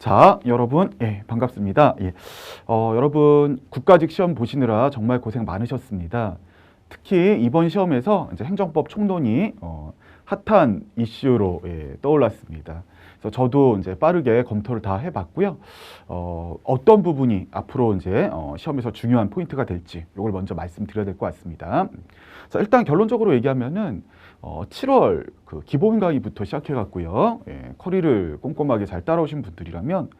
자, 여러분, 반갑습니다. 여러분, 국가직 시험 보시느라 정말 고생 많으셨습니다. 특히 이번 시험에서 이제 행정법 총론이 핫한 이슈로 떠올랐습니다. 그래서 저도 이제 빠르게 검토를 다 해봤고요. 어떤 부분이 앞으로 이제 시험에서 중요한 포인트가 될지 이걸 먼저 말씀드려야 될 것 같습니다. 자, 일단 결론적으로 얘기하면은 7월 그 기본 강의부터 시작해갖고요. 커리를 꼼꼼하게 잘 따라오신 분들이라면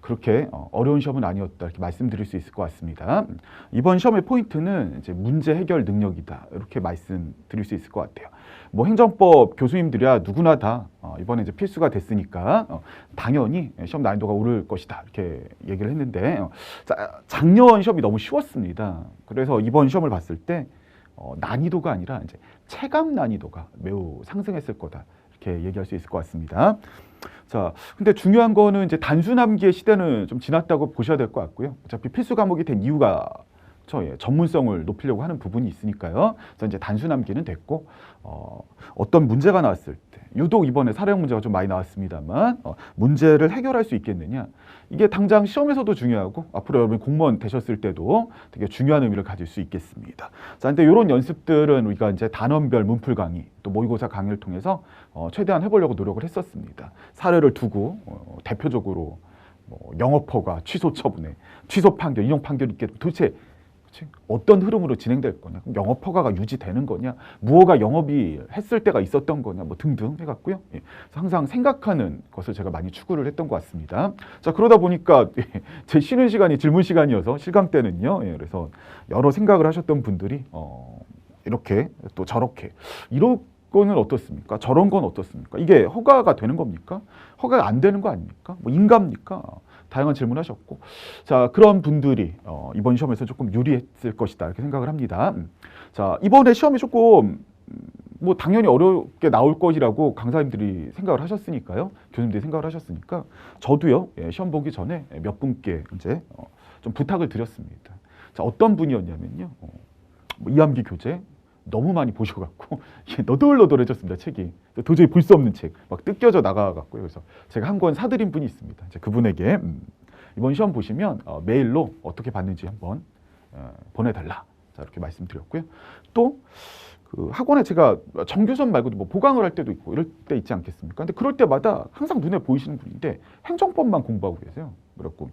그렇게 어려운 시험은 아니었다 이렇게 말씀드릴 수 있을 것 같습니다. 이번 시험의 포인트는 이제 문제 해결 능력이다 이렇게 말씀드릴 수 있을 것 같아요. 뭐 행정법 교수님들이야 누구나 다 이번에 이제 필수가 됐으니까 당연히 시험 난이도가 오를 것이다 이렇게 얘기를 했는데 작년 시험이 너무 쉬웠습니다. 그래서 이번 시험을 봤을 때 난이도가 아니라 이제 체감 난이도가 매우 상승했을 거다 이렇게 얘기할 수 있을 것 같습니다. 자, 근데 중요한 거는 이제 단순 암기의 시대는 좀 지났다고 보셔야 될 것 같고요. 어차피 필수 과목이 된 이유가 전문성을 높이려고 하는 부분이 있으니까요. 그래서 이제 단순 암기는 됐고 어떤 문제가 나왔을 때 유독 이번에 사례형 문제가 좀 많이 나왔습니다만 문제를 해결할 수 있겠느냐 이게 당장 시험에서도 중요하고 앞으로 여러분 공무원 되셨을 때도 되게 중요한 의미를 가질 수 있겠습니다. 자, 근데 이런 연습들은 우리가 이제 단원별 문풀 강의 또 모의고사 강의를 통해서 최대한 해보려고 노력을 했었습니다. 사례를 두고 대표적으로 영업 허가, 취소 처분에 취소 판결, 인용 판결이 있게 도대체 어떤 흐름으로 진행될 거냐, 영업 허가가 유지되는 거냐, 무허가 영업이 했을 때가 있었던 거냐, 뭐 등등 해갖고요. 항상 생각하는 것을 제가 많이 추구를 했던 것 같습니다. 자, 그러다 보니까 제 쉬는 시간이 질문 시간이어서 실강 때는요. 그래서 여러 생각을 하셨던 분들이 이렇게 또 저렇게 이런 거는 어떻습니까? 저런 건 어떻습니까? 이게 허가가 되는 겁니까? 허가가 안 되는 거 아닙니까? 뭐 인가입니까? 다양한 질문하셨고, 자, 그런 분들이 이번 시험에서 조금 유리했을 것이다 이렇게 생각을 합니다. 자, 이번에 시험이 조금 뭐 당연히 어렵게 나올 것이라고 강사님들이 생각을 하셨으니까요, 교수님들이 생각을 하셨으니까 저도요 시험 보기 전에 몇 분께 이제 좀 부탁을 드렸습니다. 자, 어떤 분이었냐면요, 뭐 이암기 교재 너무 많이 보셔갖고 너덜너덜해졌습니다. 책이 도저히 볼 수 없는 책 막 뜯겨져 나가갖고요. 그래서 제가 한 권 사드린 분이 있습니다. 이제 그분에게 이번 시험 보시면 메일로 어떻게 봤는지 한번 보내달라 자 이렇게 말씀드렸고요. 또 그 학원에 제가 정규선 말고도 뭐 보강을 할 때도 있고 이럴 때 있지 않겠습니까? 근데 그럴 때마다 항상 눈에 보이시는 분인데 행정법만 공부하고 계세요. 그래갖고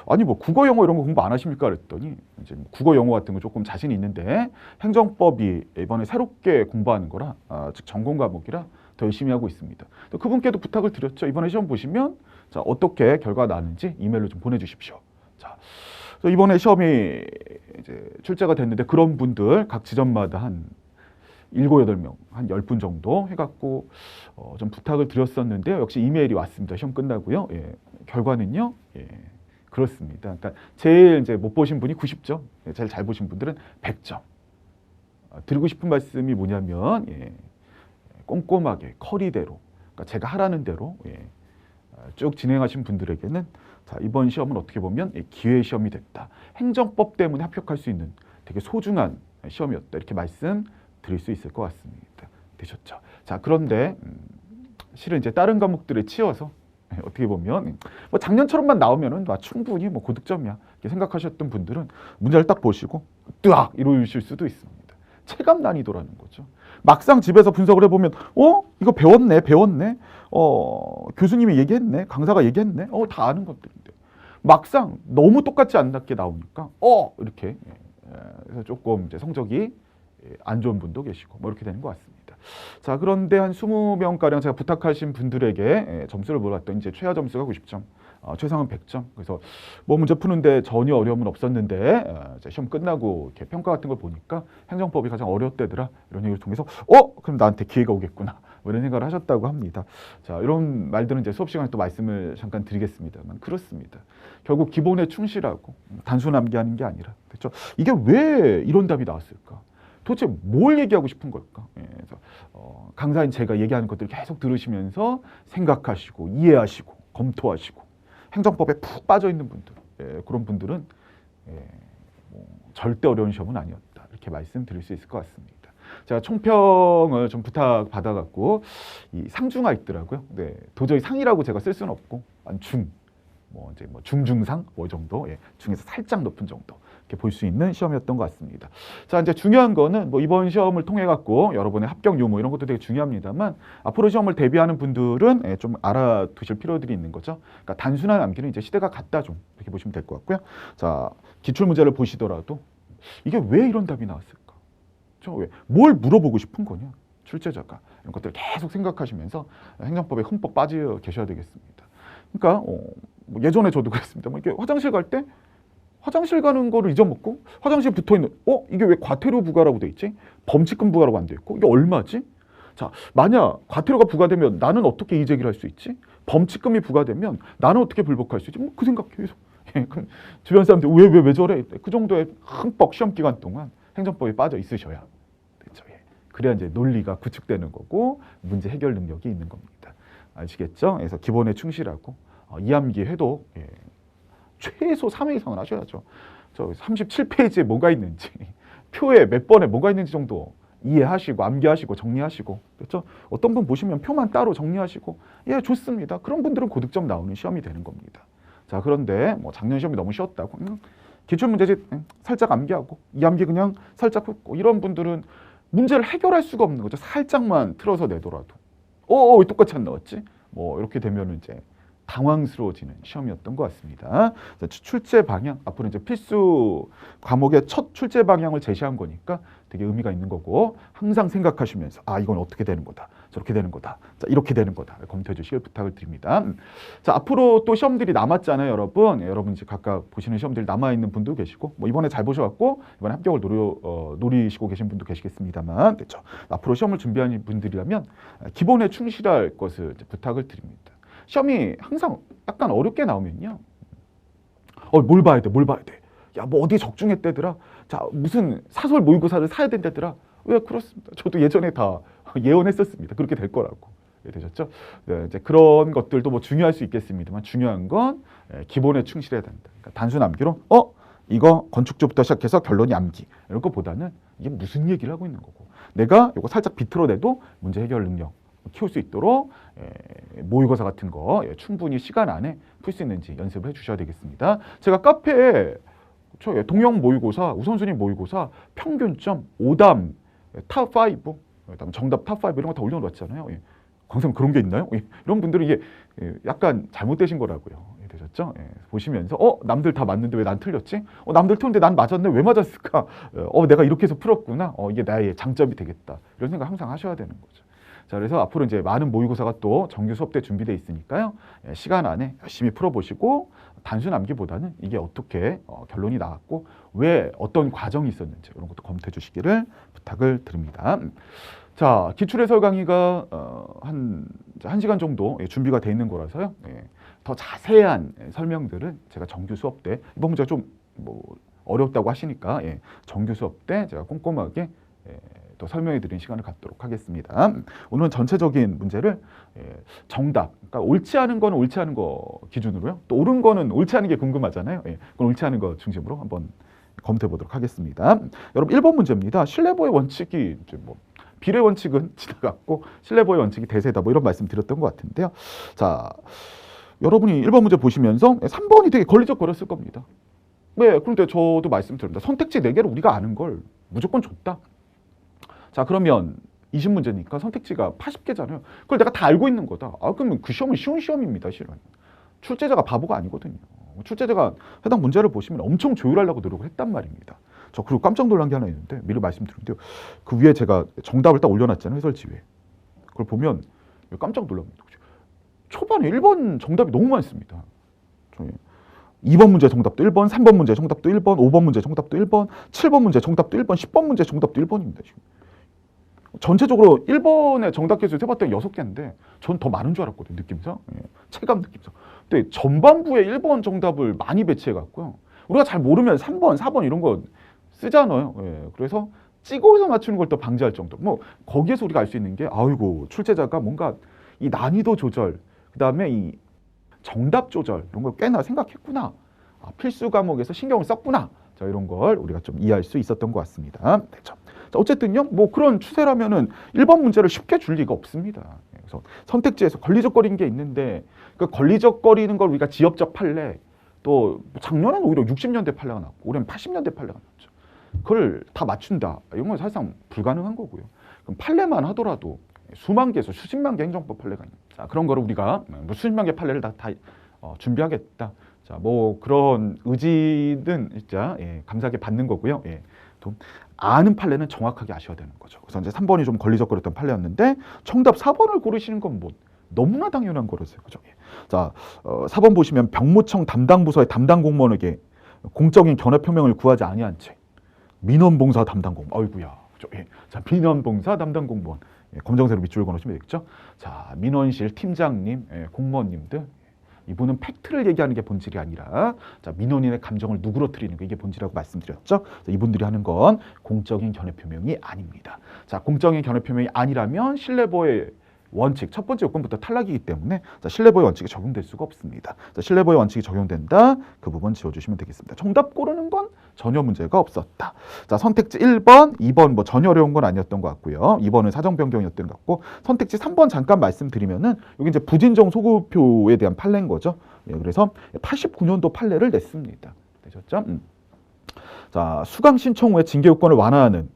아니 뭐 국어 영어 이런 거 공부 안 하십니까? 그랬더니 이제 국어 영어 같은 거 조금 자신이 있는데 행정법이 이번에 새롭게 공부하는 거라 즉 전공 과목이라 더 열심히 하고 있습니다. 또 그분께도 부탁을 드렸죠. 이번에 시험 보시면 자 어떻게 결과가 나는지 이메일로 좀 보내주십시오. 자 이번에 시험이 이제 출제가 됐는데 그런 분들 각 지점마다 한 7, 8명, 한 10분 정도 해갖고 좀 부탁을 드렸었는데요. 역시 이메일이 왔습니다. 시험 끝나고요. 결과는요. 그렇습니다. 그러니까 제일 이제 못 보신 분이 90점, 제일 잘 보신 분들은 100점. 드리고 싶은 말씀이 뭐냐면 꼼꼼하게 커리대로, 그러니까 제가 하라는 대로 쭉 진행하신 분들에게는 자, 이번 시험은 어떻게 보면 기회 시험이 됐다. 행정법 때문에 합격할 수 있는 되게 소중한 시험이었다. 이렇게 말씀드릴 수 있을 것 같습니다. 되셨죠? 자, 그런데 실은 이제 다른 과목들에 치여서 어떻게 보면 뭐 작년처럼만 나오면은 충분히 뭐 고득점이야 이렇게 생각하셨던 분들은 문제를 딱 보시고 뜨악 이러실 수도 있습니다. 체감 난이도라는 거죠. 막상 집에서 분석을 해보면 이거 배웠네 교수님이 얘기했네 강사가 얘기했네 다 아는 것들인데 막상 너무 똑같지 않게 나오니까 이렇게 그래서 조금 이제 성적이 안 좋은 분도 계시고 뭐 이렇게 되는 것 같습니다. 자, 그런데 한 20명가량 제가 부탁하신 분들에게 점수를 물어봤더니 이제 최하 점수가 90점, 최상은 100점. 그래서 뭐 문제 푸는데 전혀 어려움은 없었는데 시험 끝나고 이렇게 평가 같은 걸 보니까 행정법이 가장 어려웠대더라. 이런 얘기를 통해서 그럼 나한테 기회가 오겠구나. 뭐 이런 생각을 하셨다고 합니다. 자, 이런 말들은 이제 수업 시간에 또 말씀을 잠깐 드리겠습니다만 그렇습니다. 결국 기본에 충실하고 단순 암기하는 게 아니라 그렇죠. 이게 왜 이런 답이 나왔을까? 도대체 뭘 얘기하고 싶은 걸까? 그래서 강사인 제가 얘기하는 것들을 계속 들으시면서 생각하시고 이해하시고 검토하시고 행정법에 푹 빠져 있는 분들 그런 분들은 뭐 절대 어려운 시험은 아니었다 이렇게 말씀드릴 수 있을 것 같습니다. 제가 총평을 좀 부탁받아갖고 이 상중하 있더라고요. 네, 도저히 상이라고 제가 쓸 수는 없고 중, 뭐 이제 뭐 중중상 뭐 이 정도, 예, 중에서 살짝 높은 정도 이렇게 볼 수 있는 시험이었던 것 같습니다. 자, 이제 중요한 거는 뭐 이번 시험을 통해 갖고 여러분의 합격 유무 이런 것도 되게 중요합니다만 앞으로 시험을 대비하는 분들은 예, 좀 알아두실 필요들이 있는 거죠. 그러니까 단순한 암기는 이제 시대가 갔다 좀 이렇게 보시면 될 것 같고요. 자, 기출 문제를 보시더라도 이게 왜 이런 답이 나왔을까? 저 왜 뭘 물어보고 싶은 거냐? 출제자가 이런 것들을 계속 생각하시면서 행정법에 흠뻑 빠져 계셔야 되겠습니다. 그러니까 뭐 예전에 저도 그랬습니다. 뭐 이렇게 화장실 갈 때 화장실 가는 거를 잊어먹고 화장실에 붙어 있는 이게 왜 과태료 부과라고 돼 있지? 범칙금 부과라고 안 돼 있고 이게 얼마지? 자, 만약 과태료가 부과되면 나는 어떻게 이의제기를 할 수 있지? 범칙금이 부과되면 나는 어떻게 불복할 수 있지? 뭐 그 생각 계속. 예, 그럼 주변 사람들 왜 저래? 그 정도의 흠뻑 시험 기간 동안 행정법에 빠져 있으셔야 되죠. 예. 그래야 이제 논리가 구축되는 거고 문제 해결 능력이 있는 겁니다. 아시겠죠? 그래서 기본에 충실하고 이암기 해도 예, 최소 3회 이상은 하셔야죠. 저 37페이지에 뭐가 있는지 표에 몇 번에 뭐가 있는지 정도 이해하시고 암기하시고 정리하시고 그렇죠? 어떤 분 보시면 표만 따로 정리하시고 예 좋습니다. 그런 분들은 고득점 나오는 시험이 되는 겁니다. 자, 그런데 뭐 작년 시험이 너무 쉬웠다고 기출문제집 살짝 암기하고 이암기 그냥 살짝 훑고 이런 분들은 문제를 해결할 수가 없는 거죠. 살짝만 틀어서 내더라도 왜 똑같이 안 나왔지? 뭐 이렇게 되면 이제 당황스러워지는 시험이었던 것 같습니다. 출제 방향, 앞으로 이제 필수 과목의 첫 출제 방향을 제시한 거니까 되게 의미가 있는 거고 항상 생각하시면서 이건 어떻게 되는 거다, 저렇게 되는 거다, 자, 이렇게 되는 거다 검토해 주시길 부탁을 드립니다. 자, 앞으로 또 시험들이 남았잖아요, 여러분. 여러분 이제 각각 보시는 시험들이 남아 있는 분도 계시고 뭐 이번에 잘 보셔갖고 이번에 합격을 노리시고 계신 분도 계시겠습니다만, 그렇죠. 앞으로 시험을 준비하는 분들이라면 기본에 충실할 것을 이제 부탁을 드립니다. 시험이 항상 약간 어렵게 나오면요. 뭘 봐야 돼? 야, 뭐 어디 적중했대더라? 자, 무슨 사설 모의고사를 사야 된다더라? 왜 그렇습니다. 저도 예전에 다 예언했었습니다. 그렇게 될 거라고. 되셨죠? 네, 이제 그런 것들도 뭐 중요할 수 있겠습니다만 중요한 건 기본에 충실해야 된다. 그러니까 단순 암기로 이거 건축주부터 시작해서 결론이 암기 이런 것보다는 이게 무슨 얘기를 하고 있는 거고 내가 이거 살짝 비틀어내도 문제 해결 능력 키울 수 있도록 모의고사 같은 거 충분히 시간 안에 풀 수 있는지 연습을 해주셔야 되겠습니다. 제가 카페에 동영 모의고사, 우선순위 모의고사 평균점 5담 탑5 그다음에 정답 탑5 이런 거 다 올려놓았잖아요. 광선 그런 게 있나요? 이런 분들은 이게 약간 잘못되신 거라고요. 되셨죠? 보시면서 남들 다 맞는데 왜 난 틀렸지? 남들 틀렸는데 난 맞았네? 왜 맞았을까? 내가 이렇게 해서 풀었구나. 이게 나의 장점이 되겠다. 이런 생각 항상 하셔야 되는 거죠. 자, 그래서 앞으로 이제 많은 모의고사가 또 정규 수업 때 준비되어 있으니까요. 시간 안에 열심히 풀어보시고 단순 암기보다는 이게 어떻게 결론이 나왔고 왜 어떤 과정이 있었는지 이런 것도 검토해 주시기를 부탁을 드립니다. 자, 기출해설 강의가 한 1시간 정도 준비가 되어 있는 거라서요. 더 자세한 설명들은 제가 정규 수업 때 이번 문제가 좀 뭐 어렵다고 하시니까 정규 수업 때 제가 꼼꼼하게 또 설명해 드리는 시간을 갖도록 하겠습니다. 오늘은 전체적인 문제를 정답, 그러니까 옳지 않은 거는 옳지 않은 거 기준으로요. 또 옳은 거는 옳지 않은 게 궁금하잖아요. 그건 옳지 않은 거 중심으로 한번 검토해 보도록 하겠습니다. 여러분 1번 문제입니다. 신뢰보의 원칙이 이제 뭐 비례 원칙은 지나갔고 신뢰보의 원칙이 대세다 뭐 이런 말씀 드렸던 것 같은데요. 자, 여러분이 1번 문제 보시면서 3번이 되게 걸리적거렸을 겁니다. 네, 그런데 저도 말씀드립니다. 선택지 4개를 우리가 아는 걸 무조건 줬다. 자, 그러면 20문제니까 선택지가 80개잖아요. 그걸 내가 다 알고 있는 거다. 그러면 그 시험은 쉬운 시험입니다, 실은. 출제자가 바보가 아니거든요. 출제자가 해당 문제를 보시면 엄청 조율하려고 노력을 했단 말입니다. 저 그리고 깜짝 놀란 게 하나 있는데 미리 말씀드린데요. 그 위에 제가 정답을 딱 올려놨잖아요, 해설지에. 그걸 보면 깜짝 놀랍니다. 초반에 1번 정답이 너무 많습니다. 2번 문제 정답도 1번, 3번 문제 정답도 1번, 5번 문제 정답도 1번, 7번 문제 정답도 1번, 10번 문제 정답도 1번입니다. 지금. 전체적으로 1번의 정답 개수 세봤더니 6개인데 전 더 많은 줄 알았거든요, 느낌상. 체감 느낌상. 근데 전반부에 1번 정답을 많이 배치해갖고요. 우리가 잘 모르면 3번, 4번 이런 거 쓰잖아요. 그래서 찍어서 맞추는 걸 또 방지할 정도. 뭐 거기에서 우리가 알 수 있는 게 출제자가 뭔가 이 난이도 조절, 그다음에 이 정답 조절 이런 걸 꽤나 생각했구나. 필수 과목에서 신경을 썼구나. 자, 이런 걸 우리가 좀 이해할 수 있었던 것 같습니다. 네, 자, 어쨌든요, 뭐 그런 추세라면은 1번 문제를 쉽게 줄 리가 없습니다. 그래서 선택지에서 걸리적거리는 게 있는데 그 걸리적거리는 걸 우리가 지역적 판례 또 작년에는 오히려 60년대 판례가 났고 올해는 80년대 판례가 났죠. 그걸 다 맞춘다. 이런 건 사실상 불가능한 거고요. 그럼 판례만 하더라도 수만 개에서 수십만 개 행정법 판례가 있는. 자, 그런 거를 우리가 뭐 수십만 개 판례를 다 준비하겠다. 자, 뭐 그런 의지는 진짜 감사하게 받는 거고요. 또 아는 판례는 정확하게 아셔야 되는 거죠. 그래서 이제 3번이 좀 걸리적거렸던 판례였는데 정답 4번을 고르시는 건 뭐 너무나 당연한 거라서요. 그죠? 자, 4번 보시면 병무청 담당 부서의 담당 공무원에게 공적인 견해 표명을 구하지 아니한 채 민원봉사 담당 공무원. 어이구야. 그죠? 자, 민원봉사 담당 공무원. 검정색으로 밑줄을 그어놓으시면 되겠죠. 자, 민원실 팀장님, 공무원님들. 이분은 팩트를 얘기하는 게 본질이 아니라 자, 민원인의 감정을 누그러뜨리는 거 이게 본질이라고 말씀드렸죠. 이분들이 하는 건 공적인 견해 표명이 아닙니다. 자, 공적인 견해 표명이 아니라면 신뢰보호의 원칙 첫 번째 요건부터 탈락이기 때문에 자, 신뢰보호의 원칙이 적용될 수가 없습니다. 자, 신뢰보호의 원칙이 적용된다. 그 부분 지워주시면 되겠습니다. 정답 고르는 건 전혀 문제가 없었다. 자, 선택지 1번, 2번 뭐 전혀 어려운 건 아니었던 것 같고요. 2번은 사정 변경이었던 것 같고 선택지 3번 잠깐 말씀드리면은 여기 이제 부진정 소급표에 대한 판례인 거죠. 그래서 89년도 판례를 냈습니다. 되셨죠? 자, 수강 신청 후에 징계 요건을 완화하는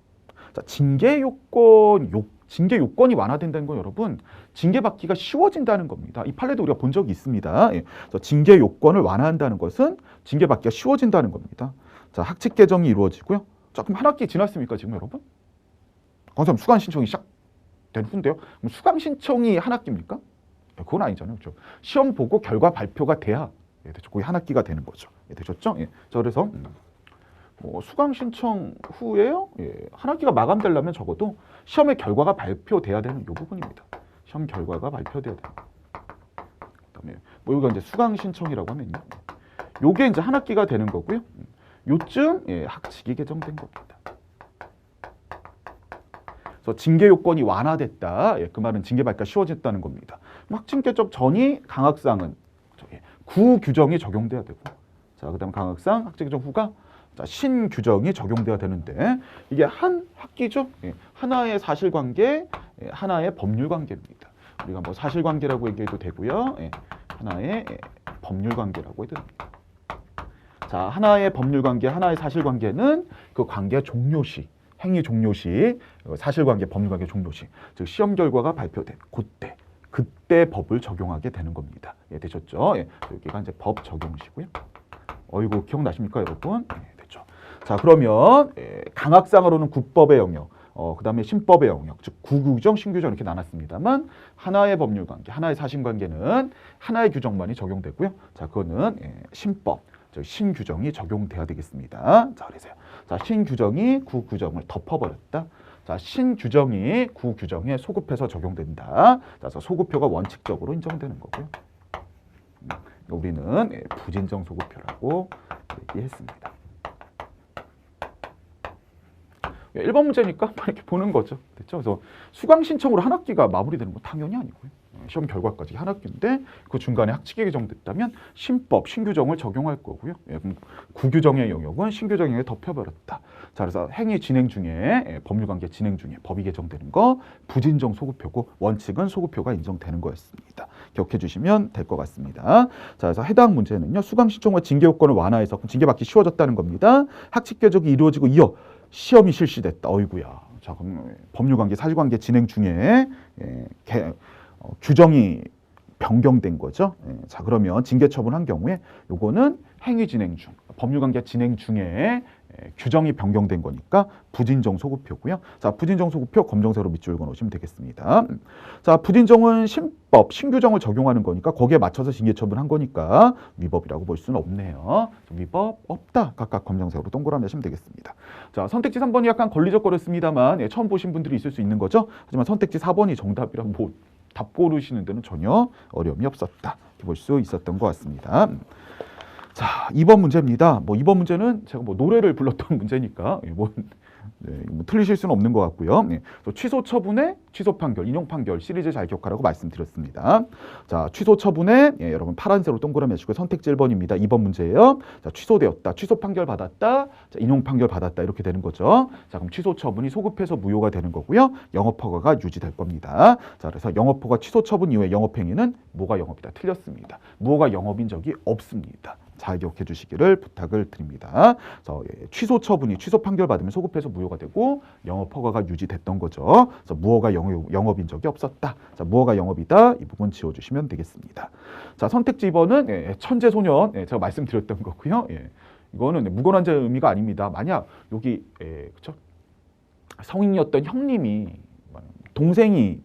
자, 징계 요건이 완화된다는 건 여러분 징계받기가 쉬워진다는 겁니다. 이 판례도 우리가 본 적이 있습니다. 그래서 징계 요건을 완화한다는 것은 징계받기가 쉬워진다는 겁니다. 자, 학칙 개정이 이루어지고요. 자, 그럼 한 학기 지났습니까 지금 여러분? 그럼 수강 신청이 시작된 후인데요. 그럼 수강 신청이 한 학기입니까? 그건 아니잖아요. 그렇죠? 시험 보고 결과 발표가 돼야 거의 한 학기가 되는 거죠. 되셨죠? 자, 그래서 뭐 수강 신청 후에요. 한 학기가 마감되려면 적어도 시험의 결과가 발표돼야 되는 이 부분입니다. 시험 결과가 발표돼야 되는. 그다음에 뭐 여기가 이제 수강 신청이라고 하면요. 요게 이제 한 학기가 되는 거고요. 요쯤 학칙이 개정된 겁니다. 그래서 징계 요건이 완화됐다. 그 말은 징계 받기가 쉬워졌다는 겁니다. 학칙 개정 전이 강학상은 구규정이 적용돼야 되고, 자 그다음 강학상 학칙 개정 후가 자, 신규정이 적용돼야 되는데 이게 한 학기죠. 하나의 사실관계, 하나의 법률관계입니다. 우리가 뭐 사실관계라고 얘기해도 되고요. 하나의 법률관계라고 해도 됩니다. 자, 하나의 법률관계, 하나의 사실관계는 그 관계 종료시, 행위 종료시, 사실관계, 법률관계 종료시, 즉 시험 결과가 발표된 그때 법을 적용하게 되는 겁니다. 되셨죠? 여기가 이제 법 적용시고요. 어이구 기억나십니까, 여러분? 됐죠. 자, 그러면 강학상으로는 국법의 영역, 그다음에 신법의 영역, 즉 구규정, 신규정 이렇게 나눴습니다만 하나의 법률관계, 하나의 사실관계는 하나의 규정만이 적용되고요. 자, 그거는 신법, 즉 신규정이 적용돼야 되겠습니다. 자, 그래서요. 자, 신규정이 구규정을 덮어버렸다. 자, 신규정이 구규정에 소급해서 적용된다. 자, 그래서 소급표가 원칙적으로 인정되는 거고요. 우리는 부진정 소급표라고 얘기했습니다. 1번 문제니까 이렇게 보는 거죠. 됐죠? 그래서 수강 신청으로 한 학기가 마무리되는 건 당연히 아니고요. 시험 결과까지 한 학기인데 그 중간에 학칙이 개정됐다면 신법, 신규정을 적용할 거고요. 구규정의 영역은 신규정 영역에 덮여버렸다. 자, 그래서 행위 진행 중에 법률관계 진행 중에 법이 개정되는 거 부진정 소급표고 원칙은 소급표가 인정되는 거였습니다. 기억해 주시면 될 것 같습니다. 자, 그래서 해당 문제는요. 수강 신청 후 징계 요건을 완화해서 징계받기 쉬워졌다는 겁니다. 학칙 개정이 이루어지고 이어 시험이 실시됐다. 어이구야. 자, 그럼 법률관계, 사실관계 진행 중에 규정이 변경된 거죠. 자, 그러면 징계 처분한 경우에 요거는 행위 진행 중, 법률관계 진행 중에 규정이 변경된 거니까 부진정 소급표고요. 자, 부진정 소급표 검정색으로 밑줄 그어놓으시면 되겠습니다. 자, 부진정은 신법, 신규정을 적용하는 거니까 거기에 맞춰서 징계 처분한 거니까 위법이라고 볼 수는 없네요. 위법 없다. 각각 검정색으로 동그라미 하시면 되겠습니다. 자, 선택지 3번이 약간 걸리적거렸습니다만 처음 보신 분들이 있을 수 있는 거죠. 하지만 선택지 4번이 정답이라 뭐 답 고르시는 데는 전혀 어려움이 없었다. 이렇게 볼 수 있었던 것 같습니다. 자, 2번 문제입니다. 뭐 2번 문제는 제가 뭐 노래를 불렀던 문제니까 뭐 틀리실 수는 없는 것 같고요. 또 취소 처분의 취소 판결, 인용 판결 시리즈 잘 기억하라고 말씀드렸습니다. 자, 취소 처분에 여러분 파란색으로 동그라미 해주시고 선택지 1번입니다. 2번 문제예요. 자, 취소되었다, 취소 판결 받았다, 자, 인용 판결 받았다 이렇게 되는 거죠. 자, 그럼 취소 처분이 소급해서 무효가 되는 거고요. 영업 허가가 유지될 겁니다. 자, 그래서 영업 허가 취소 처분 이후에 영업 행위는 뭐가 영업이다? 틀렸습니다. 무효가 영업인 적이 없습니다. 잘 기억해 주시기를 부탁을 드립니다. 그래서 취소 처분이 취소 판결 받으면 소급해서 무효가 되고 영업 허가가 유지됐던 거죠. 그래서 무효가 영업인 적이 없었다. 자, 무효가 영업이다. 이 부분 지워주시면 되겠습니다. 자, 선택지 2번은 천재소년 제가 말씀드렸던 거고요. 이거는 무관한자 의미가 아닙니다. 만약 여기 그쵸? 성인이었던 형님이 동생이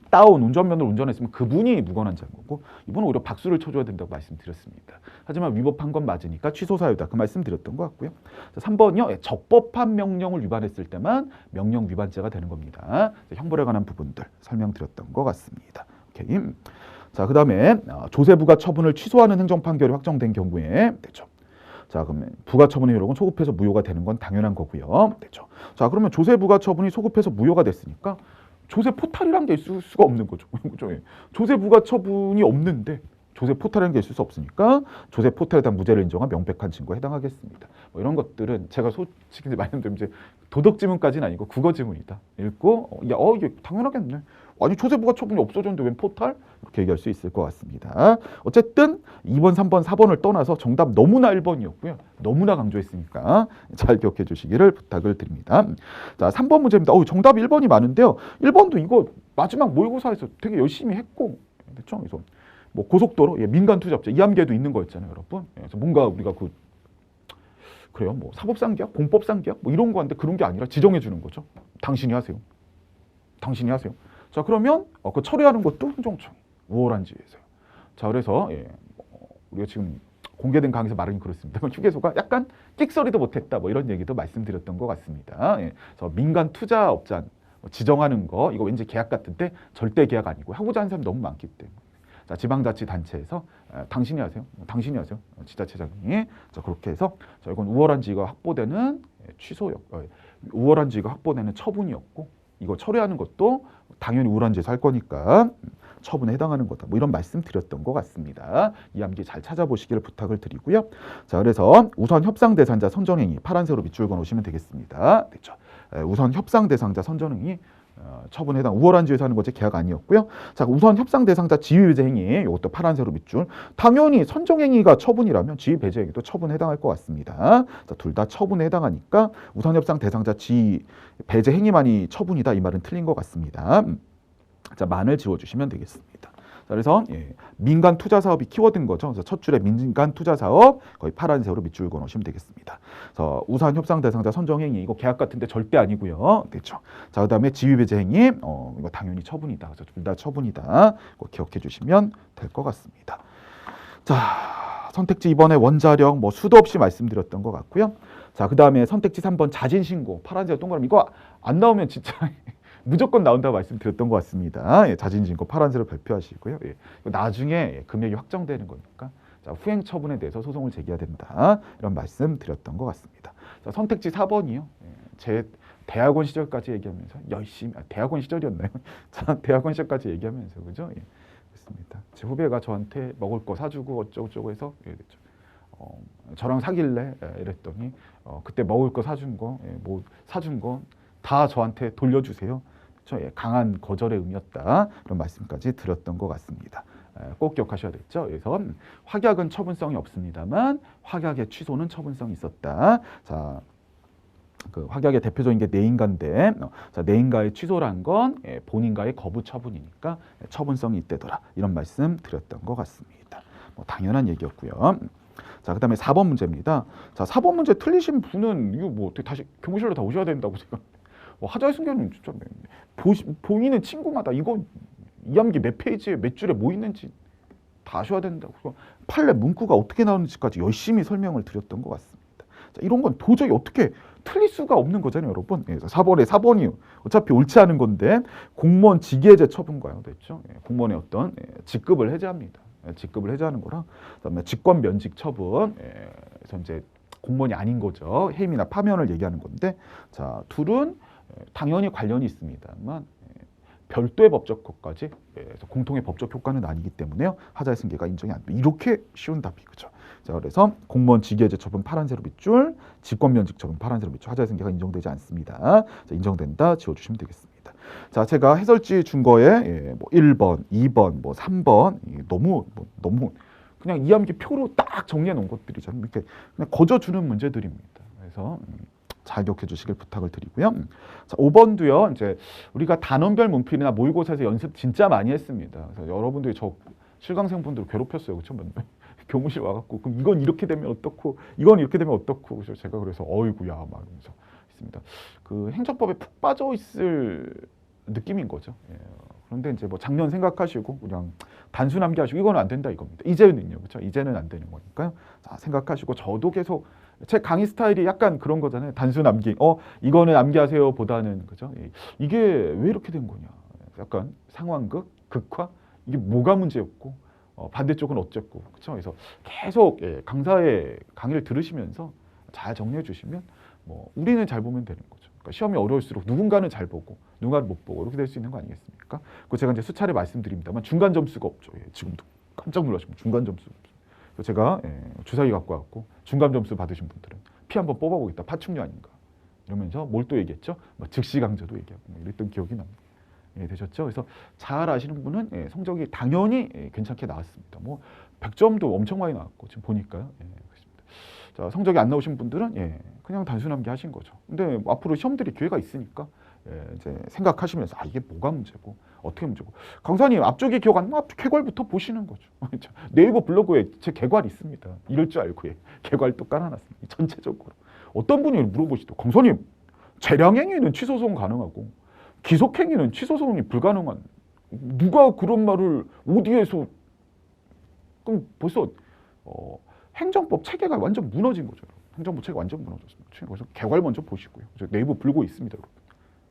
따온 운전면허를 운전했으면 그분이 무관한자인 거고 이분은 오히려 박수를 쳐줘야 된다고 말씀드렸습니다. 하지만 위법한 건 맞으니까 취소 사유다. 그 말씀드렸던 것 같고요. 자, 3번이요. 적법한 명령을 위반했을 때만 명령 위반죄가 되는 겁니다. 형벌에 관한 부분들 설명드렸던 것 같습니다. 오케이. 자, 그 다음에 조세부가 처분을 취소하는 행정판결이 확정된 경우에 되죠. 자, 그러면 부가처분의 효력은 소급해서 무효가 되는 건 당연한 거고요. 되죠. 자, 그러면 조세부가처분이 소급해서 무효가 됐으니까 조세 포탈이란 게 있을 수가 없는 거죠. 조세 부가 처분이 없는데 조세 포탈이라는 게 있을 수 없으니까 조세 포탈에 대한 무죄를 인정한 명백한 증거에 해당하겠습니다. 뭐 이런 것들은 제가 솔직히 말씀드리면 이제 도덕 지문까지는 아니고 국어 지문이다. 읽고 이게 당연하겠네. 아니 조세 부가 처분이 없어졌는데 웬 포탈? 이렇게 얘기할 수 있을 것 같습니다. 어쨌든 2번, 3번, 4번을 떠나서 정답 너무나 1번이었고요. 너무나 강조했으니까 잘 기억해 주시기를 부탁을 드립니다. 자, 3번 문제입니다. 정답 1번이 많은데요. 1번도 이거 마지막 모의고사에서 되게 열심히 했고 그렇죠? 그래서 뭐 고속도로, 민간 투자업체, 이함계도 있는 거였잖아요, 여러분. 그래서 뭔가 우리가 그래요, 뭐 사법상계약, 공법상계약, 뭐 이런 거한데 그런 게 아니라 지정해 주는 거죠. 당신이 하세요. 당신이 하세요. 자, 그러면 그 처리하는 것도 행정청이 우월한 지위에서요. 자, 그래서 우리가 지금 공개된 강의에서 말은 그렇습니다만 휴게소가 약간 끽소리도 못했다, 뭐 이런 얘기도 말씀드렸던 것 같습니다. 그래서 민간 투자업자 지정하는 거 이거 왠지 계약 같은데 절대 계약 아니고 하고자 하는 사람이 너무 많기 때문에. 자, 지방자치단체에서 당신이 하세요. 당신이 하세요. 지자체장이. 자, 그렇게 해서 자, 이건 우월한 지위가 확보되는 우월한 지위가 확보되는 처분이었고 이거 처리하는 것도 당연히 우월한 지위에서 할 거니까 처분에 해당하는 거다. 뭐 이런 말씀 드렸던 것 같습니다. 이 암기 잘 찾아보시기를 부탁을 드리고요. 자, 그래서 우선 협상 대상자 선정행위 파란색으로 밑줄 그어 놓으시면 되겠습니다. 그렇죠. 우선 협상 대상자 선정행위 처분에 해당 우월한 지위에서 하는 거지 계약 아니었고요. 자, 우선 협상 대상자 지위 배제 행위 이것도 파란색으로 밑줄. 당연히 선정 행위가 처분이라면 지위 배제 행위도 처분에 해당할 것 같습니다. 자, 둘 다 처분에 해당하니까 우선 협상 대상자 지위 배제 행위만이 처분이다 이 말은 틀린 것 같습니다. 자, 만을 지워주시면 되겠습니다. 자, 그래서 민간 투자 사업이 키워드인 거죠. 그래서 첫 줄에 민간 투자 사업 거의 파란색으로 밑줄 그어 놓으시면 되겠습니다. 그래서 우선 협상 대상자 선정 행위 이거 계약 같은데 절대 아니고요. 그렇죠. 자, 그다음에 지위 배제 행위 이거 당연히 처분이다. 그래서 둘 다 처분이다. 이거 기억해 주시면 될 것 같습니다. 자, 선택지 2번의 원자력 뭐 수도 없이 말씀드렸던 것 같고요. 자, 그다음에 선택지 3번 자진 신고 파란색 동그라미 이거 안 나오면 진짜 무조건 나온다고 말씀드렸던 것 같습니다. 자진신고 파란색으로 발표하시고요. 나중에 금액이 확정되는 거니까 자, 후행 처분에 대해서 소송을 제기해야 된다. 이런 말씀 드렸던 것 같습니다. 자, 선택지 4번이요. 제 대학원 시절까지 얘기하면서 열심히 대학원 시절이었나요? 자, 대학원 시절까지 얘기하면서 그죠? 그렇습니다. 제 후배가 저한테 먹을 거 사주고 어쩌고저쩌고 해서 그랬죠. 저랑 사귈래? 이랬더니 그때 먹을 거 사준 거, 뭐 사준 거 다 저한테 돌려주세요. 강한 거절의 의미였다. 이런 말씀까지 드렸던 것 같습니다. 꼭 기억하셔야 되겠죠. 그래서 확약은 처분성이 없습니다만 확약의 취소는 처분성이 있었다. 자, 그 확약의 대표적인 게 내인가인데 자, 내인가의 취소란 건 본인가의 거부 처분이니까 처분성이 있대더라. 이런 말씀 드렸던 것 같습니다. 뭐 당연한 얘기였고요. 자, 그다음에 4번 문제입니다. 자, 4번 문제 틀리신 분은 이거 뭐 어떻게 다시 교무실로 다 오셔야 된다고 제가 하자의 순간은 진짜 보이는 친구마다 이거 이암기 몇 페이지에 몇 줄에 뭐 있는지 다 아셔야 된다고 판례 문구가 어떻게 나오는지까지 열심히 설명을 드렸던 것 같습니다. 자, 이런 건 도저히 어떻게 틀릴 수가 없는 거잖아요, 여러분. 그래서 4번에 4번이요. 어차피 옳지 않은 건데 공무원 직위해제 처분과요, 됐죠? 공무원의 어떤 직급을 해제합니다. 직급을 해제하는 거랑 그다음에 직권 면직 처분. 그래서 이제 공무원이 아닌 거죠. 해임이나 파면을 얘기하는 건데 자, 둘은 당연히 관련이 있습니다만 별도의 법적 효과지 그래서 공통의 법적 효과는 아니기 때문에요. 하자의 승계가 인정이 안 돼. 이렇게 쉬운 답이 그죠. 자, 그래서 공무원 직위해제 처분 파란색으로 밑줄, 직권 면직 처분 파란색으로 밑줄, 하자의 승계가 인정되지 않습니다. 자, 인정된다 지워주시면 되겠습니다. 자, 제가 해설지 준 거에 뭐 1번, 2번, 뭐 3번 너무 그냥 이암기 표로 딱 정리해 놓은 것들이잖아요. 이렇게 그냥 거저주는 문제들입니다. 그래서 잘 기억해 주시길 부탁을 드리고요. 자, 5번도요. 이제 우리가 단원별 문필이나 모의고사에서 연습 진짜 많이 했습니다. 그래서 여러분들이 저 실강생분들 괴롭혔어요. 그렇죠? 교무실 와갖고 그럼 이건 이렇게 되면 어떻고 이건 이렇게 되면 어떻고 그래서 제가 그래서 어이구야 막 이러면서 있습니다. 그 행정법에 푹 빠져 있을 느낌인 거죠. 예. 그런데 이제 뭐 작년 생각하시고 그냥 단순 암기하시고 이건 안 된다 이겁니다. 이제는요, 그렇죠? 이제는 안 되는 거니까요. 자, 생각하시고 저도 계속 제 강의 스타일이 약간 그런 거잖아요. 단순 암기, 이거는 암기하세요 보다는 그죠? 이게 왜 이렇게 된 거냐? 약간 상황극, 극화 이게 뭐가 문제였고 반대쪽은 어쨌고 그렇죠? 그래서 계속 강사의 강의를 들으시면서 잘 정리해 주시면 뭐 우리는 잘 보면 되는 거죠. 그러니까 시험이 어려울수록 누군가는 잘 보고 누군가는 못 보고 이렇게 될 수 있는 거 아니겠습니까? 그 제가 이제 수차례 말씀드립니다만 중간 점수가 없죠. 지금도 깜짝 놀라시면 중간 점수 없죠. 그래서 제가 주사위 갖고 왔고 중간 점수 받으신 분들은 피 한번 뽑아보겠다. 파충류 아닌가 이러면서 뭘 또 얘기했죠? 뭐 즉시 강제도 얘기하고 뭐 이랬던 기억이 납니다. 되셨죠? 그래서 잘 아시는 분은 성적이 당연히 괜찮게 나왔습니다. 뭐 100점도 엄청 많이 나왔고 지금 보니까요. 그렇습니다. 자, 성적이 안 나오신 분들은 그냥 단순 암기 하신 거죠. 근데 앞으로 시험들이 기회가 있으니까 이제 생각하시면서 이게 뭐가 문제고 어떻게 문제고 강사님 앞쪽이 기억 안 나면 개괄부터 보시는 거죠. 네이버 블로그에 제 개괄이 있습니다. 이럴 줄 알고 개괄 또 깔아놨습니다. 전체적으로 어떤 분이 물어보시도 강사님 재량행위는 취소소송 가능하고 기속행위는 취소소송이 불가능한 누가 그런 말을 어디에서 그럼 벌써 행정법 체계가 완전 무너진 거죠. 행정법 체계가 완전 무너졌습니다. 그래서 개괄 먼저 보시고요. 네이버 불고 있습니다, 여러분.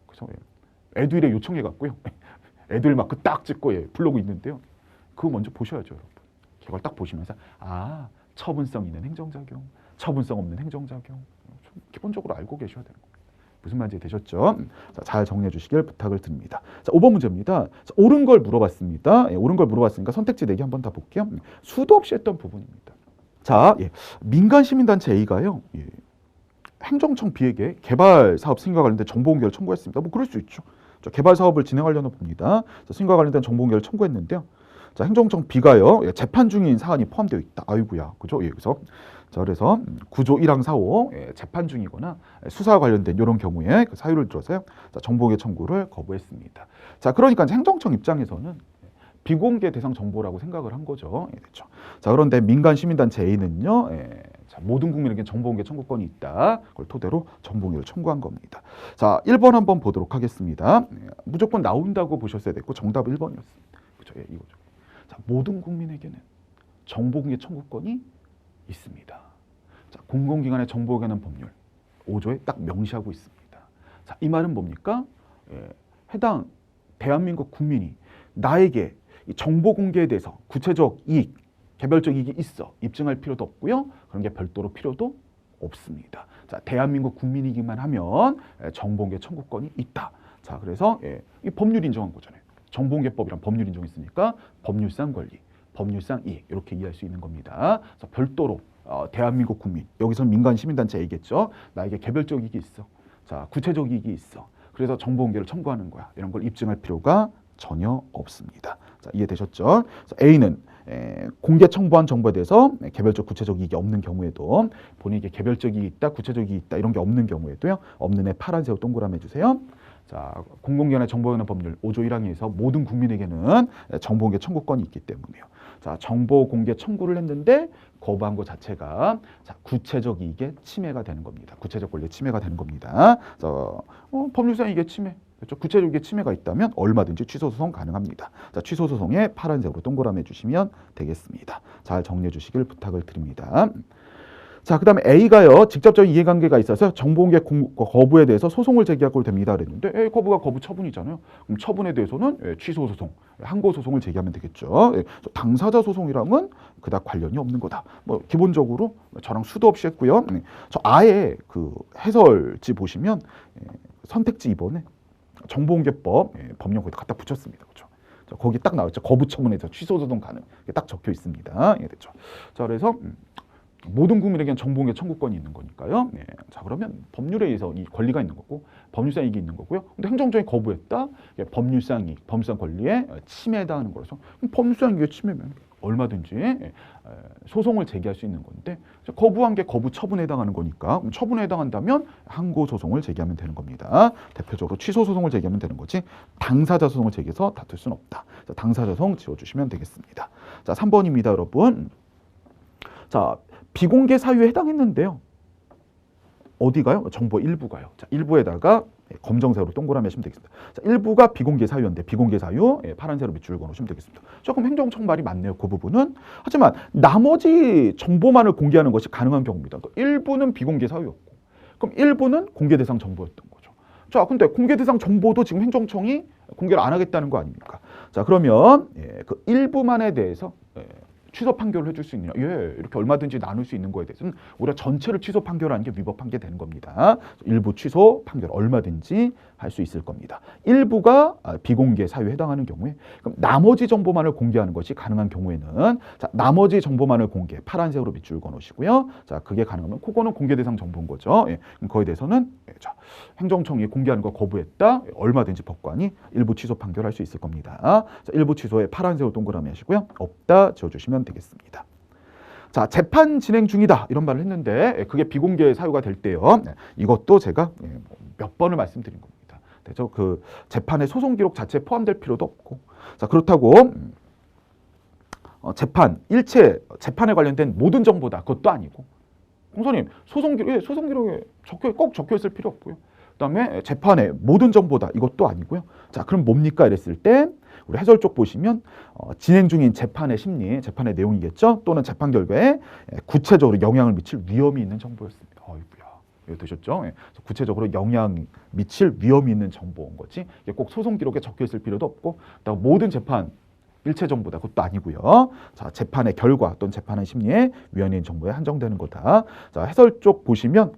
그래서 애들에 요청해 갖고요. 애들 막 그 딱 찍고 블로그 있는데요. 그거 먼저 보셔야죠, 여러분. 개괄 딱 보시면서 처분성 있는 행정작용, 처분성 없는 행정작용 좀 기본적으로 알고 계셔야 되는 겁니다. 무슨 말인지 되셨죠? 자, 잘 정리해 주시길 부탁을 드립니다. 자, 5번 문제입니다. 자, 옳은 걸 물어봤습니다. 옳은 걸 물어봤으니까 선택지 4개 한번 다 볼게요. 수도 없이 했던 부분입니다. 자, 민간시민단체 A가요. 행정청 B에게 개발사업 승인과 관련된 정보공개를 청구했습니다. 뭐 그럴 수 있죠. 자, 개발사업을 진행하려나 봅니다. 자, 승인과 관련된 정보공개를 청구했는데요. 자, 행정청 B가요. 재판 중인 사안이 포함되어 있다. 아이고야. 그죠? 그래서 구조 1항 4호 재판 중이거나 수사와 관련된 이런 경우에 그 사유를 들어서요. 자, 정보공개 청구를 거부했습니다. 자, 그러니까 행정청 입장에서는 비공개 대상 정보라고 생각을 한 거죠. 그렇죠. 자, 그런데 민간 시민단체 A는요. 자, 모든 국민에게 정보공개 청구권이 있다. 그걸 토대로 정보공개를 청구한 겁니다. 자, 1번 한번 보도록 하겠습니다. 무조건 나온다고 보셨어야 됐고 정답은 1번이었습니다. 그렇죠. 이거죠. 자, 모든 국민에게는 정보공개 청구권이 있습니다. 자, 공공기관의 정보에 관한 법률 5조에 딱 명시하고 있습니다. 자, 이 말은 뭡니까? 해당 대한민국 국민이 나에게 이 정보 공개에 대해서 구체적 이익, 개별적 이익이 있어 입증할 필요도 없고요. 그런 게 별도로 필요도 없습니다. 자, 대한민국 국민이기만 하면 정보공개 청구권이 있다. 자, 그래서 이 법률 인정한 거잖아요. 정보공개법이란 법률 인정했으니까 법률상 권리, 법률상 이익 이렇게 이해할 수 있는 겁니다. 그래서 별도로 대한민국 국민, 여기서는 민간 시민단체 얘기겠죠. 나에게 개별적 이익이 있어. 자, 구체적 이익이 있어. 그래서 정보공개를 청구하는 거야. 이런 걸 입증할 필요가 전혀 없습니다. 자, 이해되셨죠? A는 공개 청구한 정보에 대해서 개별적 구체적 이익이 없는 경우에도 본인에게 개별적 이익이 있다, 구체적 이익이 있다 이런 게 없는 경우에도요. 없는 애 파란색 동그라미 해주세요. 자, 공공기관의 정보에 관한 법률 5조 1항에서 모든 국민에게는 정보공개 청구권이 있기 때문에요. 자, 정보공개 청구를 했는데 거부한 것 자체가 자, 구체적 이익의 침해가 되는 겁니다. 구체적 권리의 침해가 되는 겁니다. 법률상 이게 침해. 그렇죠? 구체적 이익의 침해가 있다면 얼마든지 취소소송 가능합니다. 자, 취소소송에 파란색으로 동그라미 해주시면 되겠습니다. 잘 정리해 주시길 부탁을 드립니다. 자, 그 다음에 A가요, 직접적인 이해관계가 있어서 정보공개 거부에 대해서 소송을 제기하고 됩니다. 그랬는데, A 거부가 거부 처분이잖아요. 그럼 처분에 대해서는 취소 소송, 항고 소송을 제기하면 되겠죠. 당사자 소송이랑은 그닥 관련이 없는 거다. 뭐, 기본적으로 저랑 수도 없이 했고요. 저 아예 그 해설지 보시면 선택지 2번에 정보공개법 법령 거기다 갖다 붙였습니다. 그렇죠? 거기 딱 나왔죠. 거부 처분에서 취소 소송 가능. 딱 적혀 있습니다. 예, 됐죠. 자, 그래서 모든 국민에게는 정보공개 청구권이 있는 거니까요. 네. 자, 그러면 법률에 의해서 이 권리가 있는 거고 법률상 이익이 있는 거고요. 근데 행정적인 거부했다. 법률상 이익, 법률상 권리에 침해다 하는 거라서 법률상 이익에 침해면 얼마든지 소송을 제기할 수 있는 건데 거부한 게 거부 처분에 해당하는 거니까 처분에 해당한다면 항고 소송을 제기하면 되는 겁니다. 대표적으로 취소 소송을 제기하면 되는 거지 당사자 소송을 제기해서 다툴 수는 없다. 자, 당사자 소송 지워주시면 되겠습니다. 자, 3번입니다, 여러분. 자, 비공개 사유에 해당했는데요. 어디가요? 정보 일부가요. 자, 일부에다가 검정색으로 동그라미 하시면 되겠습니다. 자, 일부가 비공개 사유인데 비공개 사유 파란색으로 밑줄을 그어놓으시면 되겠습니다. 조금 행정청 말이 많네요. 그 부분은. 하지만 나머지 정보만을 공개하는 것이 가능한 경우입니다. 그러니까 일부는 비공개 사유였고 그럼 일부는 공개 대상 정보였던 거죠. 자, 근데 공개 대상 정보도 지금 행정청이 공개를 안 하겠다는 거 아닙니까? 자, 그러면 그 일부만에 대해서 취소 판결을 해줄 수 있느냐? 예, 이렇게 얼마든지 나눌 수 있는 거에 대해서는 우리가 전체를 취소 판결하는 게 위법한 게 되는 겁니다. 일부 취소 판결 얼마든지 할 수 있을 겁니다. 일부가 비공개 사유에 해당하는 경우에 그럼 나머지 정보만을 공개하는 것이 가능한 경우에는 자, 나머지 정보만을 공개 파란색으로 밑줄 그어 놓으시고요. 자, 그게 가능하면 그거는 공개 대상 정보인 거죠. 예, 그럼 거기에 대해서는 자, 행정청이 공개하는 거 거부했다. 얼마든지 법관이 일부 취소 판결할 수 있을 겁니다. 자, 일부 취소에 파란색으로 동그라미 하시고요. 없다 지워주시면 되겠습니다. 자, 재판 진행 중이다 이런 말을 했는데 그게 비공개 사유가 될 때요. 이것도 제가 몇 번을 말씀드린 겁니다. 그래서 그 재판의 소송 기록 자체에 포함될 필요도 없고 자, 그렇다고 재판 일체 재판에 관련된 모든 정보다 그것도 아니고 공소님 소송 기록에 꼭 적혀 있을 필요 없고요. 그다음에 재판의 모든 정보다 이것도 아니고요. 자, 그럼 뭡니까 이랬을 때 우리 해설 쪽 보시면 진행 중인 재판의 심리, 재판의 내용이겠죠. 또는 재판 결과에 구체적으로 영향을 미칠 위험이 있는 정보였습니다. 어이구야, 이거 되셨죠? 구체적으로 영향 미칠 위험이 있는 정보인 거지. 이게 꼭 소송 기록에 적혀 있을 필요도 없고, 그다음 모든 재판 일체 정보다 그것도 아니고요. 자, 재판의 결과 또는 재판의 심리에 위헌이 있는 정보에 한정되는 거다. 자, 해설 쪽 보시면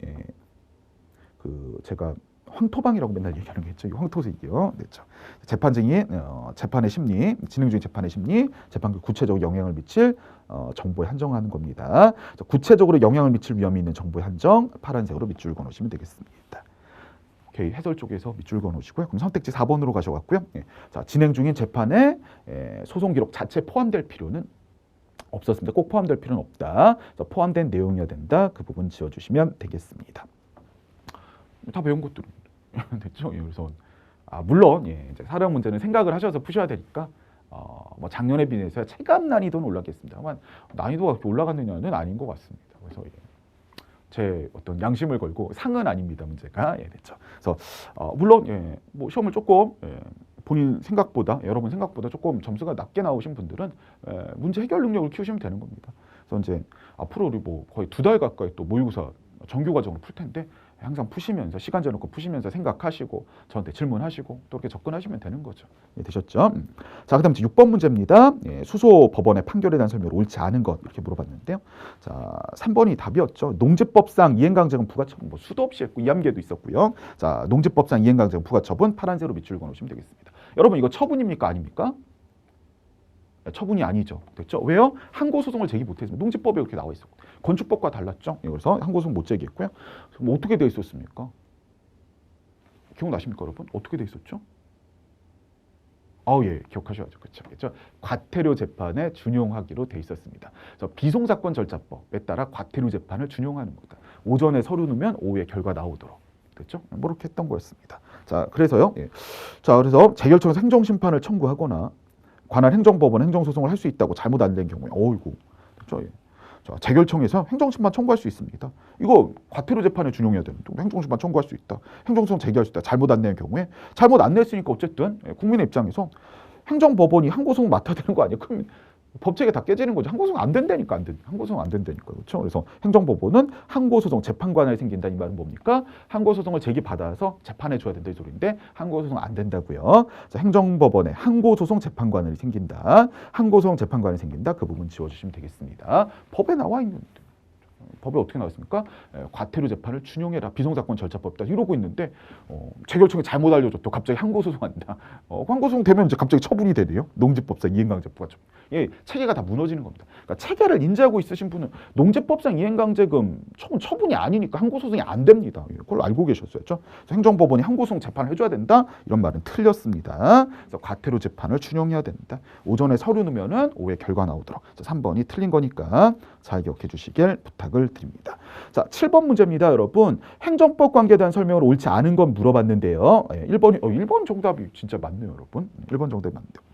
그 제가 황토방이라고 맨날 얘기하는 게 있죠. 이 황토색이요. 그렇죠. 재판 증인, 재판의 심리, 진행 중인 재판의 심리, 재판 구체적으로 영향을 미칠 정보에 한정하는 겁니다. 구체적으로 영향을 미칠 위험이 있는 정보의 한정, 파란색으로 밑줄 그어놓으시면 되겠습니다. 오케이, 해설 쪽에서 밑줄 그어놓으시고요. 그럼 선택지 4번으로 가셔갖고요. 자, 진행 중인 재판에 소송 기록 자체 포함될 필요는 없었습니다. 꼭 포함될 필요는 없다. 그래서 포함된 내용이어야 된다. 그 부분 지워주시면 되겠습니다. 다 배운 것들은 됐죠. 그래서 물론 이제 사령 문제는 생각을 하셔서 푸셔야 되니까 뭐 작년에 비해서 체감 난이도는 올랐겠습니다만 난이도가 그렇게 올라갔느냐는 아닌 것 같습니다. 그래서 제 어떤 양심을 걸고 상은 아닙니다. 문제가 됐죠. 그래서 물론 뭐 시험을 조금 본인 생각보다 여러분 생각보다 조금 점수가 낮게 나오신 분들은 문제 해결 능력을 키우시면 되는 겁니다. 그래서 이제 앞으로 우리 뭐 거의 2달 가까이 또 모의고사 정규 과정으로 풀 텐데 항상 푸시면서 시간 재놓고 푸시면서 생각하시고 저한테 질문하시고 또 이렇게 접근하시면 되는 거죠. 되셨죠? 자, 그다음 6번 문제입니다. 수소 법원의 판결에 대한 설명을 옳지 않은 것 이렇게 물어봤는데요. 자, 3번이 답이었죠. 농지법상 이행강제금 부과처분 뭐 수도 없이 했고 이함계도 있었고요. 자, 농지법상 이행강제금 부과처분 파란색으로 밑줄 그어놓으시면 되겠습니다. 여러분 이거 처분입니까 아닙니까? 처분이 아니죠. 됐죠? 왜요? 항고소송을 제기 못했습니다. 농지법에 이렇게 나와 있었고 건축법과 달랐죠. 그래서 항고소송 못 제기했고요. 뭐 어떻게 돼 있었습니까? 기억나십니까, 여러분? 어떻게 돼 있었죠? 예, 기억하셔야죠. 그렇죠. 과태료 재판에 준용하기로 돼 있었습니다. 그래서 비송사건 절차법에 따라 과태료 재판을 준용하는 거다. 오전에 서류 넣으면 오후에 결과 나오도록. 됐죠? 뭐 이렇게 했던 거였습니다. 자, 그래서요. 자, 그래서 재결청에서 행정심판을 청구하거나 관할 행정법원 행정소송을 할 수 있다고 잘못 안 된 경우에 어이구, 그렇죠? 자, 재결청에서 행정심판 청구할 수 있습니다. 이거 과태료 재판에 준용해야 되는데 행정심판 청구할 수 있다. 행정소송 제기할 수 있다. 잘못 안 낸 경우에 잘못 안 냈으니까 어쨌든 국민의 입장에서 행정법원이 항고소송 맡아야 되는 거 아니에요? 그럼 법체계 다 깨지는 거죠. 항고소송 안 된다니까, 항고소송 안 된다니까. 그렇죠? 그래서 행정법원은 항고소송 재판관을 생긴다. 이 말은 뭡니까? 항고소송을 제기받아서 재판해 줘야 된다 이 소리인데 항고소송 안 된다고요. 자, 행정법원에 항고소송 재판관이 생긴다. 항고소송 재판관이 생긴다. 그 부분 지워주시면 되겠습니다. 법에 나와 있는데. 법에 어떻게 나왔습니까? 과태료 재판을 준용해라. 비성사건 절차법이다. 이러고 있는데 재결청에 잘못 알려줬다. 갑자기 항고소송한다. 항고소송 되면 이제 갑자기 처분이 되네요. 농지법상 이행강제부가 좀. 예, 체계가 다 무너지는 겁니다. 그러니까 체계를 인지하고 있으신 분은 농지법상 이행강제금 처분이 아니니까 항고소송이 안 됩니다. 그걸 알고 계셨어야죠. 행정법원이 항고소송 재판을 해줘야 된다. 이런 말은 틀렸습니다. 그래서 과태료 재판을 준용해야 된다. 오전에 서류 넣으면은 오후에 결과 나오도록. 3번이 틀린 거니까 잘 기억해 주시길 부탁을 드립니다. 자, 7번 문제입니다, 여러분. 행정법 관계에 대한 설명을 옳지 않은 건 물어봤는데요. 1번 정답이 진짜 맞네요, 여러분. 1번 정답이 맞네요.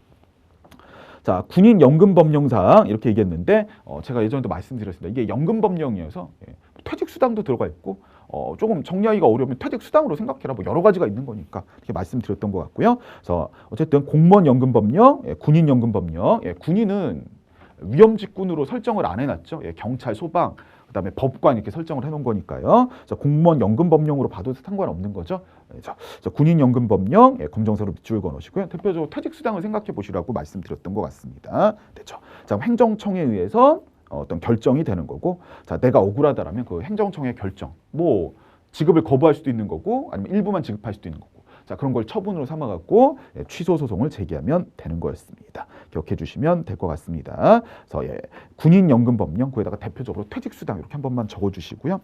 자, 군인연금법령상 이렇게 얘기했는데 제가 예전에도 말씀드렸습니다. 이게 연금법령이어서 퇴직수당도 들어가 있고 조금 정리하기가 어려우면 퇴직수당으로 생각해라. 뭐 여러 가지가 있는 거니까 이렇게 말씀드렸던 것 같고요. 그래서 어쨌든 공무원연금법령, 군인연금법령, 군인은 위험직군으로 설정을 안 해놨죠. 경찰, 소방, 그다음에 법관 이렇게 설정을 해놓은 거니까요. 공무원 연금법령으로 봐도 상관없는 거죠. 군인연금법령 검정서로 밑줄 그어놓으시고요. 대표적으로 퇴직수당을 생각해 보시라고 말씀드렸던 것 같습니다. 됐죠. 자, 행정청에 의해서 어떤 결정이 되는 거고, 자, 내가 억울하다라면 그 행정청의 결정, 뭐 지급을 거부할 수도 있는 거고, 아니면 일부만 지급할 수도 있는 거고. 자, 그런 걸 처분으로 삼아갖고 취소 소송을 제기하면 되는 거였습니다. 기억해 주시면 될 것 같습니다. 그래서 군인연금법령 거기다가 대표적으로 퇴직수당 이렇게 한 번만 적어주시고요.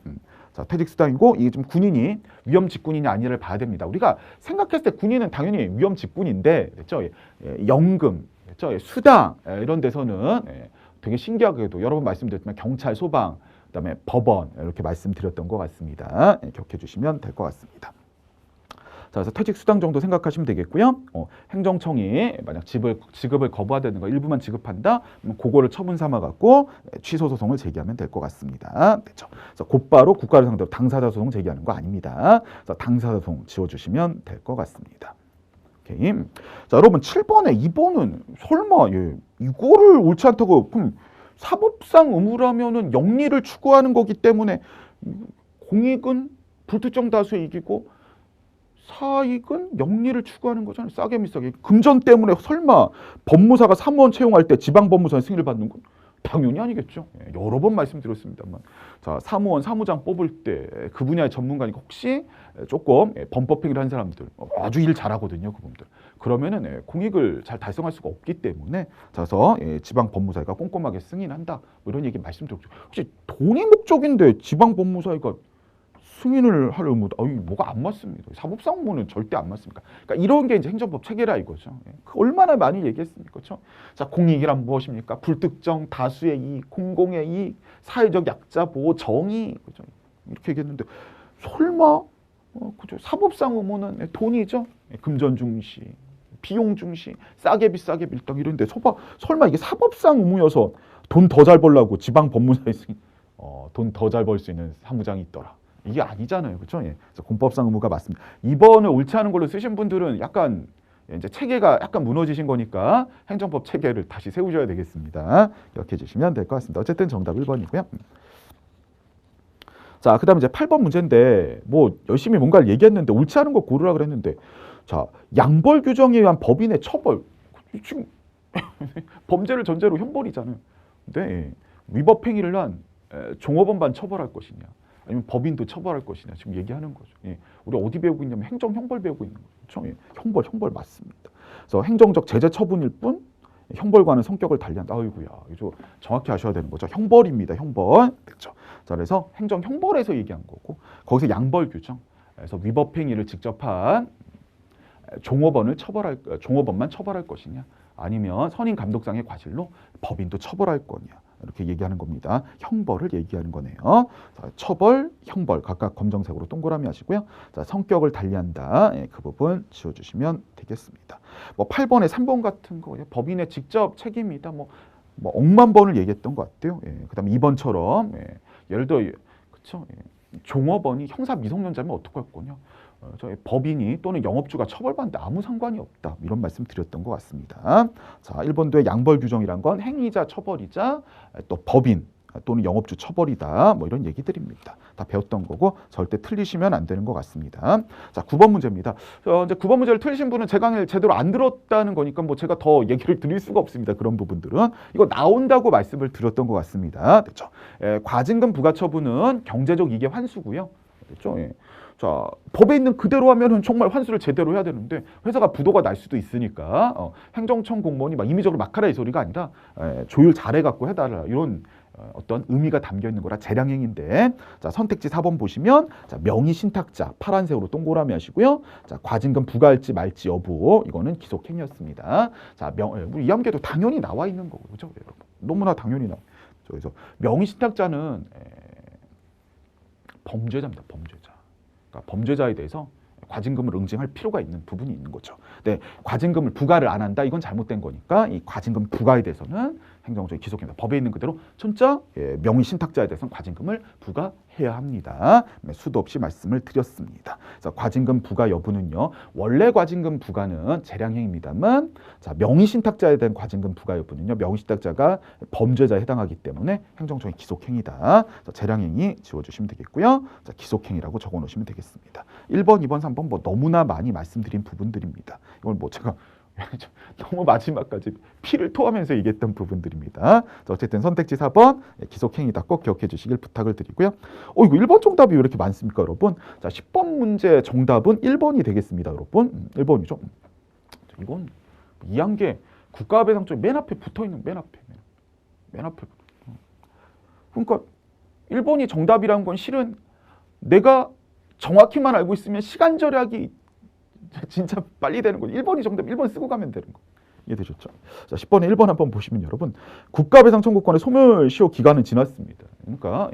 자, 퇴직수당이고 이게 좀 군인이 위험직군이냐 아니냐를 봐야 됩니다. 우리가 생각했을 때 군인은 당연히 위험직군인데, 그렇죠? 연금, 그렇죠? 수당 이런 데서는 되게 신기하게도 여러 번 말씀드렸지만 경찰, 소방, 그다음에 법원 이렇게 말씀드렸던 것 같습니다. 기억해 주시면 될 것 같습니다. 자, 그래서 퇴직수당 정도 생각하시면 되겠고요. 행정청이 만약 지급을 거부하다는 거 일부만 지급한다, 그러면 그거를 처분 삼아갖고 취소 소송을 제기하면 될 것 같습니다. 됐죠? 그래서 곧바로 국가를 상대로 당사자 소송 제기하는 거 아닙니다. 그래서 당사자 소송 지워주시면 될 것 같습니다. 오케이. 자, 여러분 7번에 2번은 설마 이거를 옳지 않다고 그럼 사법상 의무라면은 영리를 추구하는 거기 때문에 공익은 불특정 다수에 이기고 사익은 영리를 추구하는 거잖아요. 싸게 비싸게. 금전 때문에 설마 법무사가 사무원 채용할 때 지방법무사의 승인을 받는 건 당연히 아니겠죠. 여러 번 말씀드렸습니다만. 자, 사무원, 사무장 뽑을 때 그 분야의 전문가니까 혹시 조금 범법행위를 한 사람들 아주 일 잘하거든요. 그분들. 그러면은 공익을 잘 달성할 수가 없기 때문에 그래서 지방법무사가 꼼꼼하게 승인한다. 뭐 이런 얘기 말씀드렸죠. 혹시 돈이 목적인데 지방법무사가 승인을 할 의무도 뭐가 안 맞습니다. 사법상 의무는 절대 안 맞습니까? 그러니까 이런 게 이제 행정법 체계라 이거죠. 얼마나 많이 얘기했습니까? 그렇죠? 자, 공익이란 무엇입니까? 불특정 다수의 이익, 공공의 이익, 사회적 약자 보호, 정의, 그렇죠? 이렇게 얘기했는데 설마 그죠? 사법상 의무는 돈이죠. 금전 중시, 비용 중시, 싸게 비싸게 밀당 이런데 설마 이게 사법상 의무여서 돈 더 잘 벌라고 지방 법무사에 돈 더 잘 벌 수 있는 사무장이 있더라. 이게 아니잖아요. 그렇죠? 그래서 공법상 의무가 맞습니다. 2번을 옳지 않은 걸로 쓰신 분들은 약간 이제 체계가 약간 무너지신 거니까 행정법 체계를 다시 세우셔야 되겠습니다. 기억해 주시면 될 것 같습니다. 어쨌든 정답 1번이고요. 자, 그다음에 이제 8번 문제인데 뭐 열심히 뭔가를 얘기했는데 옳지 않은 거 고르라 그랬는데 자, 양벌 규정에 의한 법인의 처벌. 지금 범죄를 전제로 형벌이잖아요. 근데 위법 행위를 한 종업원만 처벌할 것이냐? 아니면 법인도 처벌할 것이냐 지금 얘기하는 거죠. 우리 어디 배우고 있냐면 행정형벌 배우고 있는 거죠. 그렇죠? 형벌 맞습니다. 그래서 행정적 제재 처분일 뿐 형벌과는 성격을 달리한다. 아이고야, 이거 정확히 아셔야 되는 거죠. 형벌입니다. 형벌. 그렇죠? 자, 그래서 행정형벌에서 얘기한 거고 거기서 양벌 규정. 그래서 위법 행위를 직접 한 종업원만 처벌할 것이냐, 아니면 선임 감독장의 과실로 법인도 처벌할 거냐. 이렇게 얘기하는 겁니다. 형벌을 얘기하는 거네요. 자, 처벌, 형벌 각각 검정색으로 동그라미 하시고요. 자, 성격을 달리한다. 그 부분 지워주시면 되겠습니다. 뭐 8번에 3번 같은 거 법인의 직접 책임이다. 뭐 억만 번을 얘기했던 것 같아요. 그다음에 2번처럼 예를 들어 그렇죠. 종업원이 형사 미성년자면 어떡할 거냐. 저희 법인이 또는 영업주가 처벌받는데 아무 상관이 없다. 이런 말씀 드렸던 것 같습니다. 자, 1번도의 양벌 규정이란 건 행위자 처벌이자 또 법인 또는 영업주 처벌이다. 뭐 이런 얘기들입니다. 다 배웠던 거고 절대 틀리시면 안 되는 것 같습니다. 자, 9번 문제입니다. 이제 9번 문제를 틀리신 분은 제 강의를 제대로 안 들었다는 거니까 뭐 제가 더 얘기를 드릴 수가 없습니다. 그런 부분들은 이거 나온다고 말씀을 드렸던 것 같습니다. 됐죠? 과징금 부과처분은 경제적 이익의 환수고요. 됐죠? 예. 자, 법에 있는 그대로 하면은 정말 환수를 제대로 해야 되는데 회사가 부도가 날 수도 있으니까 행정청 공무원이 막 임의적으로 막 하라 이 소리가 아니라 조율 잘해갖고 해달라 이런 어떤 의미가 담겨 있는 거라 재량행인데, 자, 선택지 4번 보시면 자, 명의 신탁자 파란색으로 동그라미 하시고요. 자, 과징금 부과할지 말지 여부 이거는 기속행위였습니다. 자, 우리 이함계도 당연히 나와 있는 거고요, 그렇죠, 여러분? 너무나 당연히 나와. 그래서 명의 신탁자는 범죄자입니다, 범죄자. 그러니까 범죄자에 대해서 과징금을 응징할 필요가 있는 부분이 있는 거죠. 네, 과징금을 부과를 안 한다, 이건 잘못된 거니까 이 과징금 부과에 대해서는 행정적인 기속행위입니다. 법에 있는 그대로 진짜 명의 신탁자에 대해서는 과징금을 부과해야 합니다. 수도 없이 말씀을 드렸습니다. 그래서 과징금 부과 여부는요, 원래 과징금 부과는 재량행위입니다만, 자, 명의 신탁자에 대한 과징금 부과 여부는요, 명의 신탁자가 범죄자에 해당하기 때문에 행정적인 기속행위다. 재량행위 지워주시면 되겠고요. 자, 기속행위라고 적어놓으시면 되겠습니다. 1번, 2번, 3번 뭐 너무나 많이 말씀드린 부분들입니다. 이걸 뭐 제가 너무 마지막까지 피를 토하면서 얘기했던 부분들입니다. 자, 어쨌든 선택지 4번 기속행위다 꼭 기억해 주시길 부탁을 드리고요. 이거 1번 정답이 왜 이렇게 많습니까, 여러분? 자, 10번 문제 정답은 1번이 되겠습니다, 여러분. 1번이죠. 이건 2항계 국가배상점 맨 앞에 붙어있는 맨 앞에. 그러니까 1번이 정답이란 건 실은 내가 정확히만 알고 있으면 시간 절약이 진짜 빨리 되는 거죠. 1번이 정답, 1번 쓰고 가면 되는 거. 이해되셨죠? 자, 10번에 1번 한번 보시면 여러분, 국가배상 청구권의 소멸시효 기간은 지났습니다. 그러니까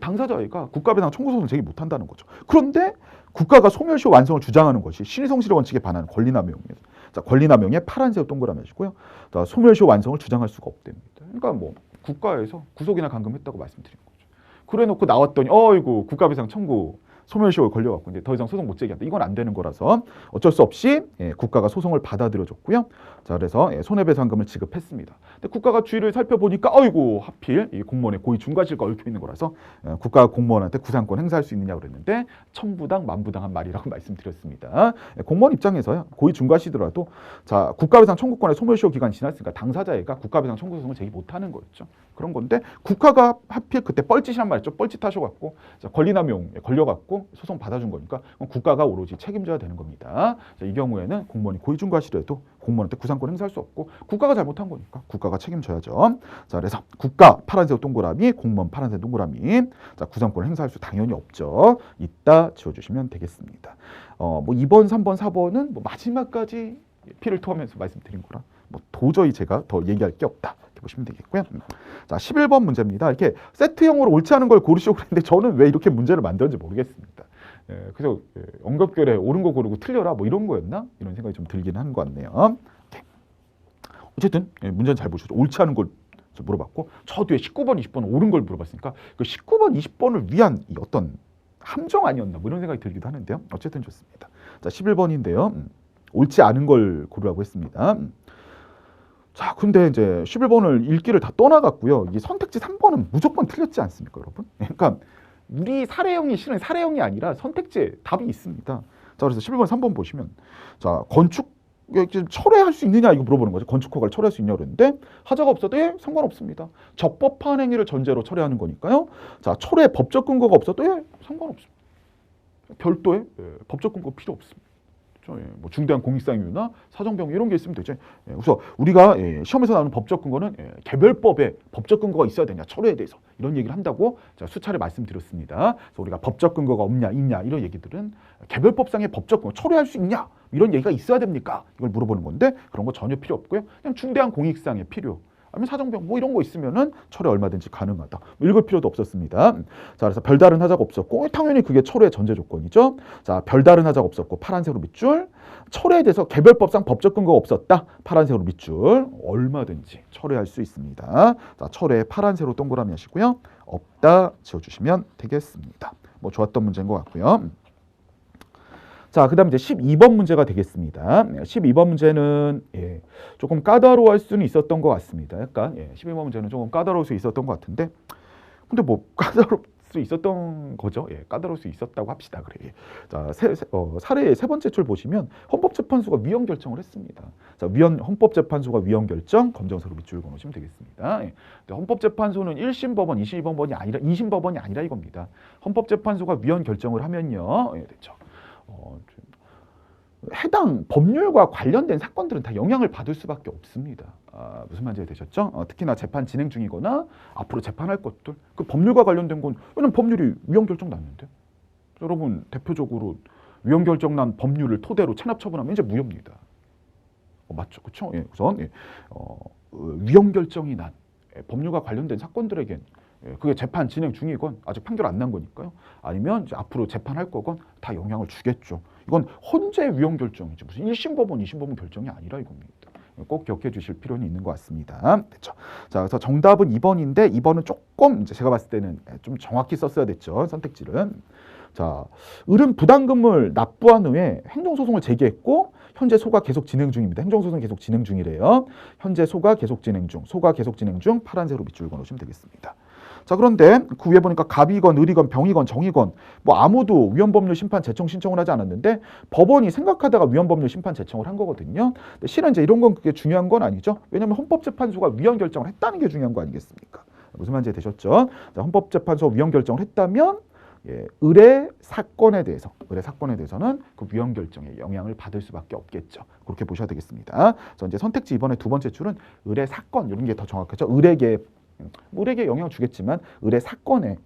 당사자가 국가배상 청구소송을 제기 못한다는 거죠. 그런데 국가가 소멸시효 완성을 주장하는 것이 신의성실의 원칙에 반하는 권리남용이에요. 자, 권리남용에 파란색 동그라미 하시고요. 자, 소멸시효 완성을 주장할 수가 없답니다. 그러니까 뭐 국가에서 구속이나 감금했다고 말씀드린 거죠. 그래놓고 나왔더니 어이구 국가배상 청구 소멸시효에 걸려갖고 이제 더 이상 소송 못 제기한다. 이건 안 되는 거라서 어쩔 수 없이 국가가 소송을 받아들여줬고요. 자, 그래서 손해배상금을 지급했습니다. 근데 국가가 주의를 살펴보니까 어이구 하필 이 공무원의 고의 중과실과 얽혀 있는 거라서 국가가 공무원한테 구상권 행사할 수 있느냐 그랬는데 천부당 만부당한 말이라고 말씀드렸습니다. 공무원 입장에서요, 고의 중과시더라도 자, 국가배상 청구권의 소멸시효 기간이 지났으니까 당사자애가 국가배상 청구 소송을 제기 못하는 거였죠. 그런 건데 국가가 하필 그때 뻘짓이란 말이죠. 뻘짓하셔갖고 권리남용에 걸려갖고 소송 받아준 거니까 국가가 오로지 책임져야 되는 겁니다. 자, 이 경우에는 공무원이 고의중과실해도 공무원한테 구상권 행사할 수 없고 국가가 잘못한 거니까 국가가 책임져야죠. 자, 그래서 국가 파란색 동그라미, 공무원 파란색 동그라미. 자, 구상권 행사할 수 당연히 없죠. 이따 지워주시면 되겠습니다. 뭐 2번, 3번, 4번은 뭐 마지막까지 피를 토하면서 말씀드린 거라 뭐 도저히 제가 더 얘기할 게 없다. 보시면 되겠고요. 자, 11번 문제입니다. 이렇게 세트형으로 옳지 않은 걸 고르시고 그랬는데 저는 왜 이렇게 문제를 만들었는지 모르겠습니다. 그래서 언급결에 옳은 거 고르고 틀려라 뭐 이런 거였나? 이런 생각이 좀 들긴 하는 것 같네요. 어쨌든 문제는 잘 보시죠. 옳지 않은 걸 물어봤고 저 뒤에 19번, 20번 옳은 걸 물어봤으니까 그 19번, 20번을 위한 이 어떤 함정 아니었나 뭐 이런 생각이 들기도 하는데요. 어쨌든 좋습니다. 자, 11번인데요. 옳지 않은 걸 고르라고 했습니다. 자, 근데 이제 11번을 읽기를 다 떠나갔고요. 이 선택지 3번은 무조건 틀렸지 않습니까, 여러분? 그러니까 우리 사례형이 실은 사례형이 아니라 선택지에 답이 있습니다. 자, 그래서 11번, 3번 보시면 자, 건축 철회할 수 있느냐 이거 물어보는 거죠. 건축 허가를 철회할 수 있냐 그랬는데 하자가 없어도 상관없습니다. 적법한 행위를 전제로 철회하는 거니까요. 자, 철회 법적 근거가 없어도 상관없습니다. 별도의 법적 근거 필요 없습니다. 뭐 중대한 공익상이나 사정병 이런 게 있으면 되죠. 그래서 우리가 시험에서 나오는 법적 근거는 개별법에 법적 근거가 있어야 되냐 철회에 대해서 이런 얘기를 한다고 제가 수차례 말씀드렸습니다. 그래서 우리가 법적 근거가 없냐 있냐 이런 얘기들은 개별법상의 법적 근거 철회할 수 있냐 이런 얘기가 있어야 됩니까? 이걸 물어보는 건데 그런 거 전혀 필요 없고요. 그냥 중대한 공익상의 필요. 아니면 사정병 뭐 이런 거 있으면은 철회 얼마든지 가능하다. 읽을 필요도 없었습니다. 자, 그래서 별다른 하자가 없었고 당연히 그게 철회 전제 조건이죠. 자, 별다른 하자가 없었고 파란색으로 밑줄. 철회에 대해서 개별법상 법적 근거가 없었다. 파란색으로 밑줄. 얼마든지 철회할 수 있습니다. 자, 철회 파란색으로 동그라미 하시고요. 없다 지워주시면 되겠습니다. 뭐 좋았던 문제인 것 같고요. 자, 그 다음에 이제 12번 문제가 되겠습니다. 12번 문제는 조금 까다로워할 수는 있었던 것 같습니다. 약간 12번 문제는 조금 까다로울 수 있었던 것 같은데, 근데 뭐 까다로울 수 있었던 거죠. 까다로울 수 있었다고 합시다. 그래. 자, 사례의 세 번째 줄 보시면 헌법재판소가 위헌 결정을 했습니다. 자, 헌법재판소가 위헌 결정, 검정사로 밑줄 그어놓으시면 되겠습니다. 헌법재판소는 1심 법원, 2심 법원이 아니라 2심 법원이 아니라 이겁니다. 헌법재판소가 위헌 결정을 하면요, 됐죠. 해당 법률과 관련된 사건들은 다 영향을 받을 수밖에 없습니다. 무슨 말인지 되셨죠? 특히나 재판 진행 중이거나 앞으로 재판할 것들, 그 법률과 관련된 건 왜냐면 법률이 위헌 결정 났는데, 여러분 대표적으로 위헌 결정 난 법률을 토대로 체납 처분하면 이제 무효입니다. 맞죠, 그렇죠? 우선 위헌 결정이 난 법률과 관련된 사건들에겐 그게 재판 진행 중이건 아직 판결 안 난 거니까요. 아니면 이제 앞으로 재판할 거건 다 영향을 주겠죠. 이건 헌재 위헌 결정이지 무슨 1심 법원, 2심 법원 결정이 아니라 이겁니다. 꼭 기억해 주실 필요는 있는 것 같습니다. 됐죠? 자, 그래서 정답은 2번인데 2번은 조금 이제 제가 봤을 때는 좀 정확히 썼어야 됐죠. 선택지를. 자, 을은 부담금을 납부한 후에 행정소송을 제기했고 현재 소가 계속 진행 중입니다. 행정소송 계속 진행 중이래요. 현재 소가 계속 진행 중, 소가 계속 진행 중 파란색으로 밑줄 그어놓으시면 되겠습니다. 자, 그런데 그 위에 보니까 갑이건 을이건 병이건 정이건 뭐 아무도 위헌법률 심판 제청 신청을 하지 않았는데 법원이 생각하다가 위헌법률 심판 제청을 한 거거든요. 근데 실은 이제 이런 건 그게 중요한 건 아니죠. 왜냐하면 헌법재판소가 위헌 결정을 했다는 게 중요한 거 아니겠습니까? 무슨 말인지 되셨죠? 자, 헌법재판소 위헌 결정을 했다면 을의 사건에 대해서는 그 위헌 결정에 영향을 받을 수밖에 없겠죠. 그렇게 보셔야 되겠습니다. 그래서 이제 선택지 이번에 두 번째 줄은 을의 사건 이런 게 더 정확하죠. 을에게 영향을 주겠지만 을의 사건에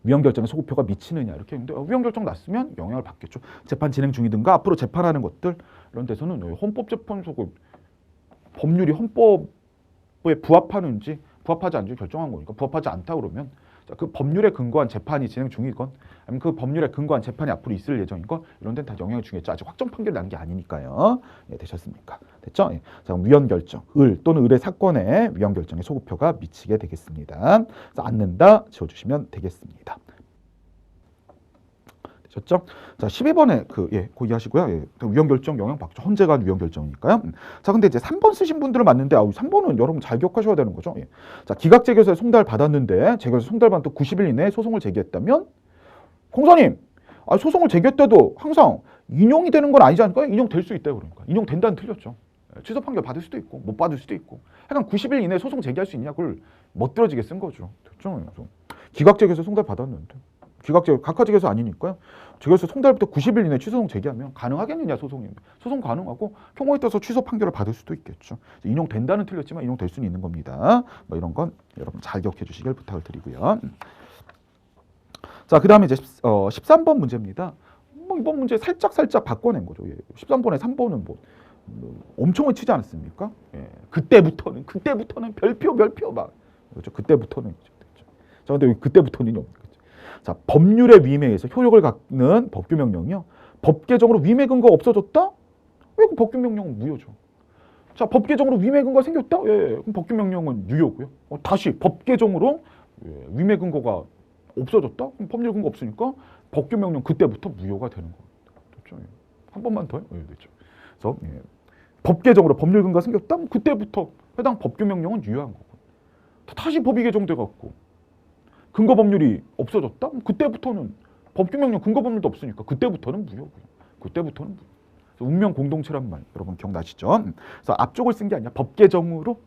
위헌 결정에 소급표가 미치느냐 이렇게 했는데 위헌 결정 났으면 영향을 받겠죠. 재판 진행 중이든가 앞으로 재판하는 것들 이런 데서는 헌법재판소가 법률이 헌법에 부합하는지 부합하지 않는지 결정한 거니까 부합하지 않다 그러면 그 법률에 근거한 재판이 진행 중이건 아니면 그 법률에 근거한 재판이 앞으로 있을 예정이건 이런 데는 다 영향을 주겠죠. 아직 확정 판결 난 게 아니니까요. 되셨습니까? 됐죠? 자, 위헌 결정, 을 또는 을의 사건에 위헌 결정의 소급표가 미치게 되겠습니다. 그래서 않는다 지워주시면 되겠습니다. 되셨죠? 자, 12번에 그 이해하시고요. 위헌 결정 영향 받죠. 헌재가 위헌 결정이니까요. 자, 근데 이제 3번 쓰신 분들은 맞는데 3번은 여러분 잘 기억하셔야 되는 거죠. 자, 기각 재결서에 송달 받았는데 재결서 송달 받은 또 90일 이내에 소송을 제기했다면 공사님, 소송을 제기했다도 항상 인용이 되는 건 아니지 않을까요? 인용될 수 있대요. 그러니까 인용된다는 틀렸죠. 취소 판결 받을 수도 있고 못 받을 수도 있고 약간 90일 이내에 소송 제기할 수 있냐 그걸 멋들어지게 쓴 거죠. 됐죠? 기각 재결서 송달 받았는데 각하 재결서 아니니까요. 재결서 송달부터 90일 이내 취소송 제기하면 가능하겠느냐 소송이. 소송 가능하고 경우에 따라서 취소 판결을 받을 수도 있겠죠. 인용된다는 틀렸지만 인용될 수는 있는 겁니다. 뭐 이런 건 여러분 잘 기억해 주시길 부탁을 드리고요. 자, 그 다음에 이제 13번 문제입니다. 뭐 이번 문제 살짝 바꿔낸 거죠. 13번에 3번은 뭐 엄청을 치지 않았습니까? 그때부터는 별표 막 그렇죠. 그때부터는 자, 근데 그때부터는 없는 거죠. 자, 법률의 위임에 의해서 효력을 갖는 법규명령이요. 법 개정으로 위임의 근거가 없어졌다? 왜 그 법규명령은 무효죠? 자, 법 개정으로 위임의 근거가 생겼다? 그럼 법규명령은 유효고요. 다시 법 개정으로 위임의 근거가 없어졌다? 그럼 법률 근거 없으니까 법규명령 그때부터 무효가 되는 겁니다. 됐죠? 한 번만 더요? 됐죠. 그래서 법 개정으로 법률 근거가 생겼다? 그때부터 해당 법규명령은 유효한 거고. 다시 법이 개정돼 갖고 근거 법률이 없어졌다? 그때부터는 법규명령 근거 법률도 없으니까 그때부터는 무효고요. 그때부터는 무효. 운명 공동체란 말 여러분 기억나시죠? 그래서 앞쪽을 쓴 게 아니라 법 개정으로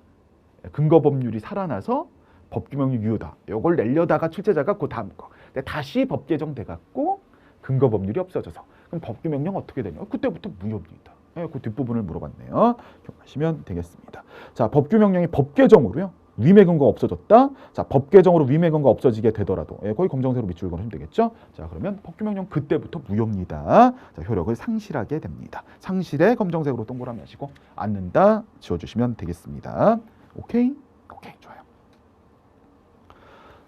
근거 법률이 살아나서 법규명령 유효다. 이걸 내려다가 출제자가 그 다음 거. 근데 다시 법 개정돼 갖고 근거 법률이 없어져서 그럼 법규명령 어떻게 되냐? 그때부터 무효입니다. 그 뒷부분을 물어봤네요. 기억하시면 되겠습니다. 자, 법규명령이 법 개정으로요. 위임의 근거가 없어졌다. 자, 법 개정으로 위임의 근거가 없어지게 되더라도 거의 검정색으로 밑줄 그어주시면 되겠죠. 자, 그러면 법규명령 그때부터 무효입니다. 자, 효력을 상실하게 됩니다. 상실에 검정색으로 동그라미 하시고 않는다 지워주시면 되겠습니다. 오케이, 좋아요.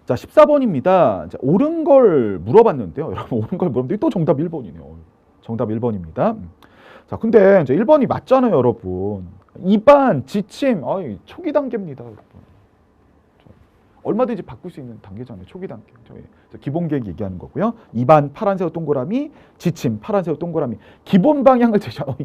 자, 14번입니다. 자, 옳은 걸 물어봤는데요. 여러분 옳은 걸 물어봤는데 또 정답 1번이네요. 정답 1번입니다. 자, 근데 이제 1번이 맞잖아요, 여러분. 입안, 지침, 초기 단계입니다, 여러분. 얼마든지 바꿀 수 있는 단계잖아요. 초기 단계. 기본 계획 얘기하는 거고요. 입안 파란색 동그라미, 지침 파란색 동그라미. 기본 방향을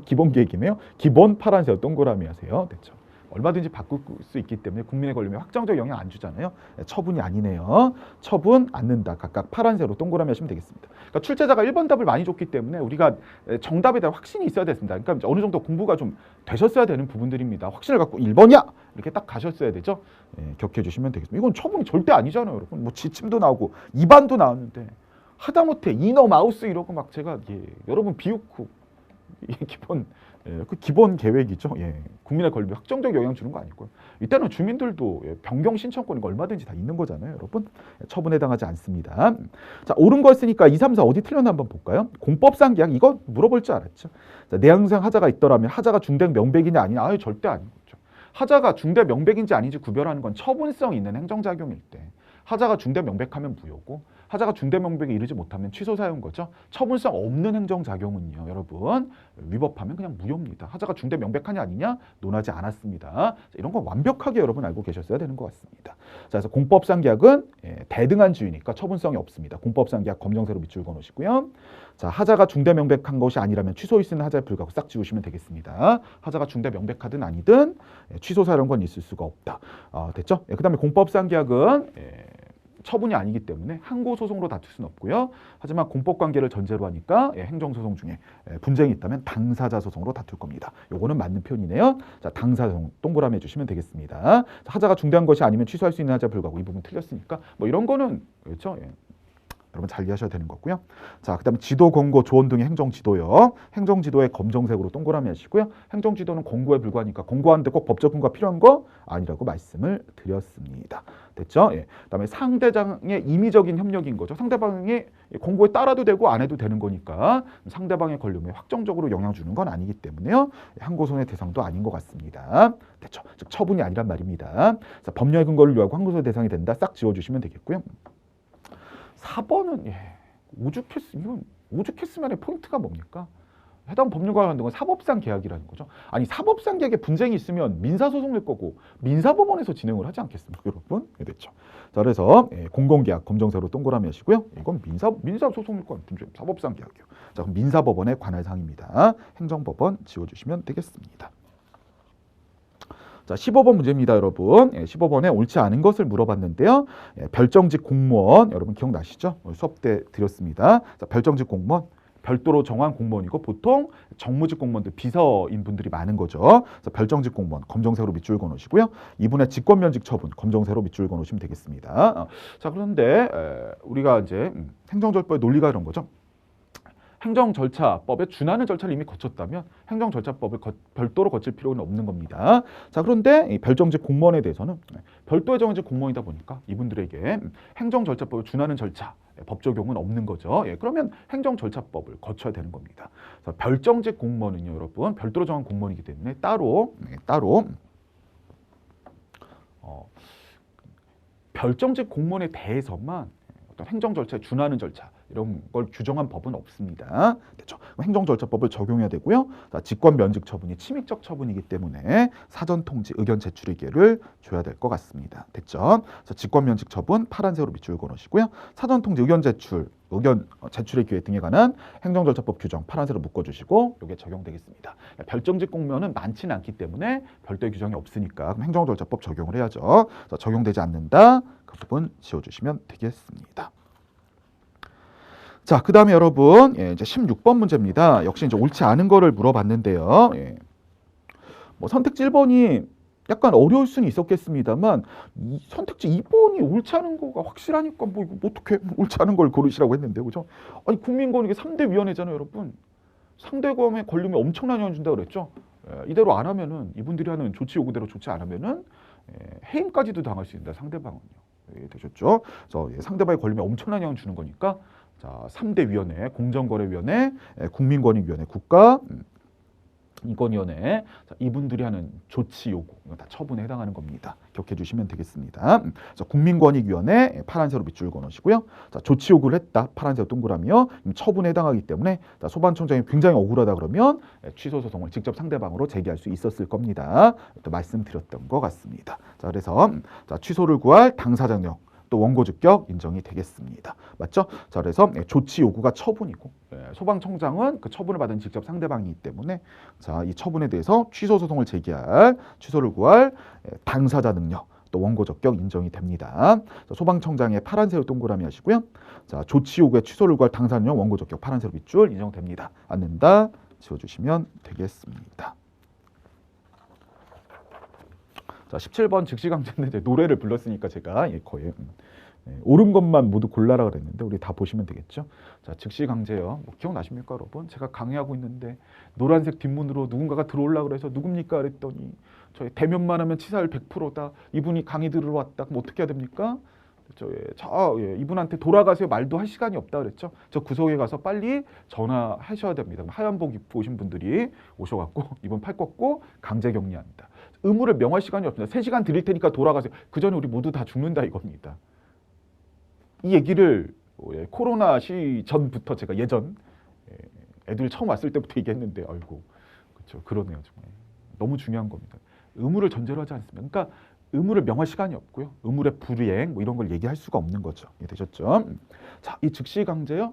기본 계획이네요. 기본 파란색 동그라미 하세요. 됐죠. 얼마든지 바꿀 수 있기 때문에 국민의 권리에 확정적 영향 안 주잖아요. 처분이 아니네요. 처분 않는다. 각각 파란색으로 동그라미 하시면 되겠습니다. 그러니까 출제자가 1번 답을 많이 줬기 때문에 우리가 정답에 대한 확신이 있어야 됐습니다. 그러니까 어느 정도 공부가 좀 되셨어야 되는 부분들입니다. 확신을 갖고 1번이야! 이렇게 딱 가셨어야 되죠. 기억해 주시면 되겠습니다. 이건 처분이 절대 아니잖아요, 여러분. 뭐 지침도 나오고 입안도 나왔는데 하다못해 이너 마우스 이러고 막 제가 여러분 비웃고 그 기본 계획이죠. 국민의 권리에 확정적 영향 주는 거 아니고요. 이때는 주민들도 변경 신청권이 얼마든지 다 있는 거잖아요, 여러분. 처분에 해당하지 않습니다. 자, 옳은 거 했으니까 2, 3, 4 어디 틀렸나 한번 볼까요? 공법상 계약 이거 물어볼 줄 알았죠. 자, 내항상 하자가 있더라면 하자가 중대 명백이냐 아니냐? 아유, 절대 아니죠. 하자가 중대 명백인지 아닌지 구별하는 건 처분성 있는 행정작용일 때 하자가 중대 명백하면 무효고 하자가 중대 명백에 이르지 못하면 취소 사유인 거죠. 처분성 없는 행정작용은요, 여러분 위법하면 그냥 무효입니다. 하자가 중대 명백하냐 아니냐 논하지 않았습니다. 자, 이런 건 완벽하게 여러분 알고 계셨어야 되는 것 같습니다. 자, 그래서 공법상 계약은 대등한 주의니까 처분성이 없습니다. 공법상 계약 검정색으로 밑줄 그어놓으시고요. 자, 하자가 중대 명백한 것이 아니라면 취소 있는 하자에 불구하고 싹 지우시면 되겠습니다. 하자가 중대 명백하든 아니든 취소 사유인 건 있을 수가 없다. 됐죠? 그 다음에 공법상 계약은 처분이 아니기 때문에 항고소송으로 다툴 수는 없고요. 하지만 공법관계를 전제로 하니까 행정소송 중에 분쟁이 있다면 당사자 소송으로 다툴 겁니다. 요거는 맞는 표현이네요. 자, 당사자 소송 동그라미 해주시면 되겠습니다. 하자가 중대한 것이 아니면 취소할 수 있는 하자에 불구하고 이 부분 틀렸으니까 뭐 이런 거는 그렇죠. 여러분 잘 이해하셔야 되는 거고요. 자, 그다음에 지도, 공고, 조언 등의 행정지도요. 행정지도에 검정색으로 동그라미 하시고요. 행정지도는 공고에 불과하니까 공고하는데 꼭 법적 근거가 필요한 거 아니라고 말씀을 드렸습니다. 됐죠? 그다음에 상대장의 임의적인 협력인 거죠. 상대방의 공고에 따라도 되고 안 해도 되는 거니까 상대방의 권리에 확정적으로 영향 주는 건 아니기 때문에요. 항고소의 대상도 아닌 것 같습니다. 됐죠? 즉 처분이 아니란 말입니다. 자, 법령의 근거를 요하고 항고소의 대상이 된다. 싹 지워주시면 되겠고요. 4번은 이건 오죽했으면의 포인트가 뭡니까? 해당 법률과 관련된 건 사법상 계약이라는 거죠. 아니 사법상 계약에 분쟁이 있으면 민사소송일 거고 민사법원에서 진행을 하지 않겠습니까, 여러분? 됐죠. 자, 그래서 공공계약 검정색으로 동그라미 하시고요. 이건 민사소송일 건 사법상 계약이요. 자, 그럼 민사법원에 관할 사항입니다. 행정법원 지워주시면 되겠습니다. 자, 15번 문제입니다, 여러분. 15번에 옳지 않은 것을 물어봤는데요. 별정직 공무원, 여러분 기억나시죠? 수업 때 드렸습니다. 자, 별정직 공무원, 별도로 정한 공무원이고 보통 정무직 공무원들 비서인 분들이 많은 거죠. 그래서 별정직 공무원 검정색으로 밑줄 그어놓으시고요. 이분의 직권면직 처분 검정색으로 밑줄 그어놓으시면 되겠습니다. 자, 그런데 우리가 이제 행정절법의 논리가 이런 거죠. 행정절차법에 준하는 절차를 이미 거쳤다면 행정절차법을 별도로 거칠 필요는 없는 겁니다. 자, 그런데 이 별정직 공무원에 대해서는 별도의 정해진 공무원이다 보니까 이분들에게 행정절차법에 준하는 절차, 법 적용은 없는 거죠. 그러면 행정절차법을 거쳐야 되는 겁니다. 그래서 별정직 공무원은요, 여러분 별도로 정한 공무원이기 때문에 따로 별정직 공무원에 대해서만 어떤 행정절차에 준하는 절차 이런 걸 규정한 법은 없습니다. 됐죠? 행정절차법을 적용해야 되고요. 자, 직권면직 처분이 침입적 처분이기 때문에 사전 통지 의견 제출의 기회를 줘야 될 것 같습니다. 됐죠? 그래서 직권면직 처분 파란색으로 밑줄 그어놓으시고요. 사전 통지 의견 제출의 기회 등에 관한 행정절차법 규정 파란색으로 묶어주시고 이게 적용되겠습니다. 별정직 공무원은 많지는 않기 때문에 별도의 규정이 없으니까 그럼 행정절차법 적용을 해야죠. 자, 적용되지 않는다. 그 부분 지워주시면 되겠습니다. 자, 그 다음에 여러분 이제 16번 문제입니다. 역시 이제 옳지 않은 거를 물어봤는데요. 뭐 선택지 1번이 약간 어려울 수는 있었겠습니다만 선택지 2번이 옳지 않은 거가 확실하니까 뭐 이거 어떻게 옳지 않은 걸 고르시라고 했는데 그죠? 아니 국민권익위 3대 위원회잖아요, 여러분. 상대범의 권리에 엄청난 영향 준다고 그랬죠. 이대로 안 하면은 이분들이 하는 조치 요구대로 조치 안 하면은 해임까지도 당할 수 있다, 상대방은요. 되셨죠? 그래서 상대방의 권리에 엄청난 영향 주는 거니까 자, 3대 위원회, 공정거래위원회, 국민권익위원회, 국가인권위원회, 자, 이분들이 하는 조치 요구, 이거 다 처분에 해당하는 겁니다. 기억해 주시면 되겠습니다. 자, 국민권익위원회 파란색으로 밑줄 그어놓으시고요. 자, 조치 요구를 했다. 파란색 동그라미요. 처분에 해당하기 때문에 자, 소방청장이 굉장히 억울하다 그러면 취소 소송을 직접 상대방으로 제기할 수 있었을 겁니다. 또 말씀드렸던 것 같습니다. 자, 그래서 자, 취소를 구할 당사자력 또 원고 주격 인정이 되겠습니다. 맞죠? 자, 그래서 조치 요구가 처분이고 소방청장은 그 처분을 받은 직접 상대방이기 때문에 자, 이 처분에 대해서 취소 소송을 제기할 취소를 구할 당사자 능력 또 원고 적격 인정이 됩니다. 자, 소방청장의 파란색 동그라미 하시고요. 자, 조치 요구의 취소를 구할 당사자 능력 원고 적격 파란색 밑줄 인정됩니다. 않는다 지워주시면 되겠습니다. 자, 17번 즉시강제인데 이제 노래를 불렀으니까 제가 거의 옳은 것만 모두 골라라 그랬는데 우리 다 보시면 되겠죠. 자, 즉시강제요. 뭐 기억나십니까, 여러분? 제가 강의하고 있는데 노란색 뒷문으로 누군가가 들어오려고 그래서 누굽니까 그랬더니 저희 대면만 하면 치사율 100%다. 이분이 강의 들으러 왔다. 그럼 어떻게 해야 됩니까? 이분한테 돌아가세요. 말도 할 시간이 없다 그랬죠. 저 구석에 가서 빨리 전화하셔야 됩니다. 하얀복 입고 오신 분들이 오셔갖고 이분 팔 꺾고 강제 격리합니다. 의무를 명할 시간이 없습니다. 3시간 드릴 테니까 돌아가세요. 그 전에 우리 모두 다 죽는다 이겁니다. 이 얘기를 코로나 시전부터 제가 예전 애들 처음 왔을 때부터 얘기했는데 아이고 그렇죠. 그러네요. 정말. 너무 중요한 겁니다. 의무를 전제로 하지 않습니다. 그러니까 의무를 명할 시간이 없고요. 의무의 불이행 뭐 이런 걸 얘기할 수가 없는 거죠. 되셨죠? 자, 이 즉시강제요.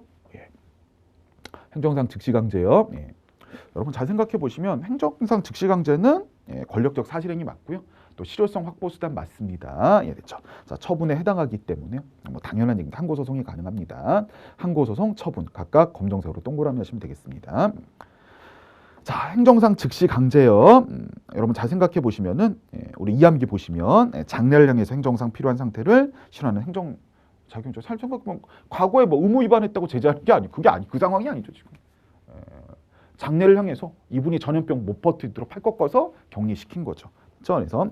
행정상 즉시강제요. 여러분 잘 생각해 보시면 행정상 즉시강제는 권력적 사실행위 맞고요. 또 실효성 확보 수단 맞습니다. 됐죠. 자, 처분에 해당하기 때문에 뭐 당연한 얘기입니다. 항고 소송이 가능합니다. 항고 소송, 처분 각각 검정색으로 동그라미 하시면 되겠습니다. 자, 행정상 즉시강제요. 여러분 잘 생각해 보시면은 우리 이암기 보시면 장래를 향해서 행정상 필요한 상태를 실현하는 행정 작용이죠. 잘 생각하면 과거에 뭐 의무 위반했다고 제재하는 게 아니 그 상황이 아니죠 지금. 장래를 향해서 이분이 전염병 못 버티도록 팔 꺾어서 격리시킨 거죠. 그래서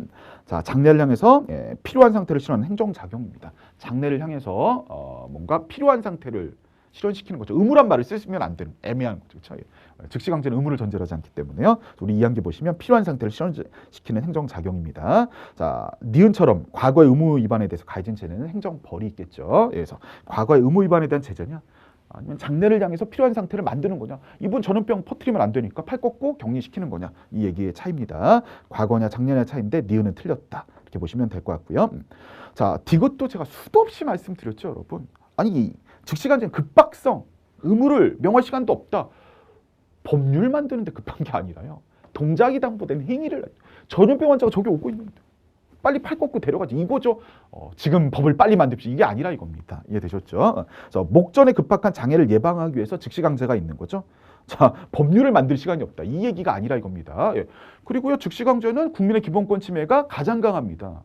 자, 장래를 향해서 필요한 상태를 실현하는 행정작용입니다. 장래를 향해서 뭔가 필요한 상태를 실현시키는 거죠. 의무란 말을 쓰시면 안 되는 애매한 거죠. 그렇죠? 즉시강제는 의무를 전제로 하지 않기 때문에요. 우리 2항기 보시면 필요한 상태를 실현시키는 행정작용입니다. 자, 니은처럼 과거의 의무 위반에 대해서 가해진 죄는 행정벌이 있겠죠. 그래서 과거의 의무 위반에 대한 제재냐 아니면 장래를 향해서 필요한 상태를 만드는 거냐. 이분 전염병 퍼뜨리면 안 되니까 팔 꺾고 격리시키는 거냐. 이 얘기의 차이입니다. 과거냐 장래냐 차이인데 니은은 틀렸다. 이렇게 보시면 될 것 같고요. 자, 이것도 제가 수도 없이 말씀드렸죠, 여러분. 아니, 즉시강제는 급박성, 의무를 명할 시간도 없다. 법률 만드는데 급한 게 아니라요. 동작이 당부된 행위를 전염병 환자가 저기 오고 있는데 빨리 팔 꺾고 데려가지 이거죠. 지금 법을 빨리 만듭시다. 이게 아니라 이겁니다. 이해되셨죠? 그래서 목전에 급박한 장애를 예방하기 위해서 즉시강제가 있는 거죠. 자, 법률을 만들 시간이 없다. 이 얘기가 아니라 이겁니다. 그리고요, 즉시강제는 국민의 기본권 침해가 가장 강합니다.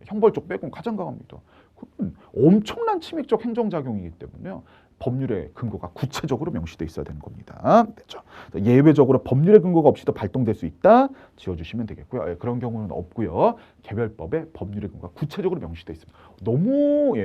형벌 쪽 빼고는 가장 강합니다. 그건 엄청난 침해적 행정작용이기 때문에요. 법률의 근거가 구체적으로 명시되어 있어야 되는 겁니다. 됐죠? 예외적으로 법률의 근거가 없이도 발동될 수 있다. 지워주시면 되겠고요. 그런 경우는 없고요. 개별법에 법률의 근거가 구체적으로 명시되어 있습니다. 너무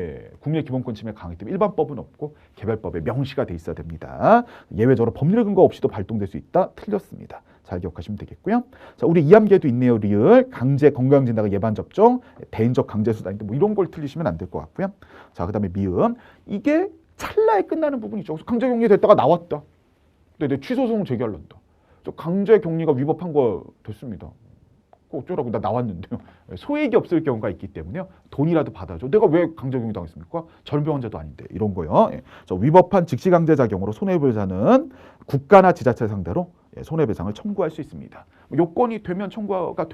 국민의 기본권 침해 강하기 때문에 일반법은 없고 개별법에 명시가 돼 있어야 됩니다. 예외적으로 법률의 근거 없이도 발동될 수 있다. 틀렸습니다. 잘 기억하시면 되겠고요. 자, 우리 이암기에도 있네요. 리을 강제 건강진단과 예방 접종, 대인적 강제 수단인데 뭐 이런 걸 틀리시면 안 될 것 같고요. 자, 그다음에 미음 이게 찰나에 끝나는 부분이죠. 강제 격리 됐다가 나왔다. 근데 내 취소 소송 제기하려다. 저 강제 격리가 위법한 거 됐습니다. 어쩌라고 나 나왔는데요. 소액이 없을 경우가 있기 때문에요. 돈이라도 받아줘. 내가 왜 강제 격리 당했습니까? 전염병 환자도 아닌데 이런 거요. 저 위법한 직시강제작용으로 손해배상은 국가나 지자체 상대로 손해배상을 청구할 수 있습니다. 요건이 되면 청구가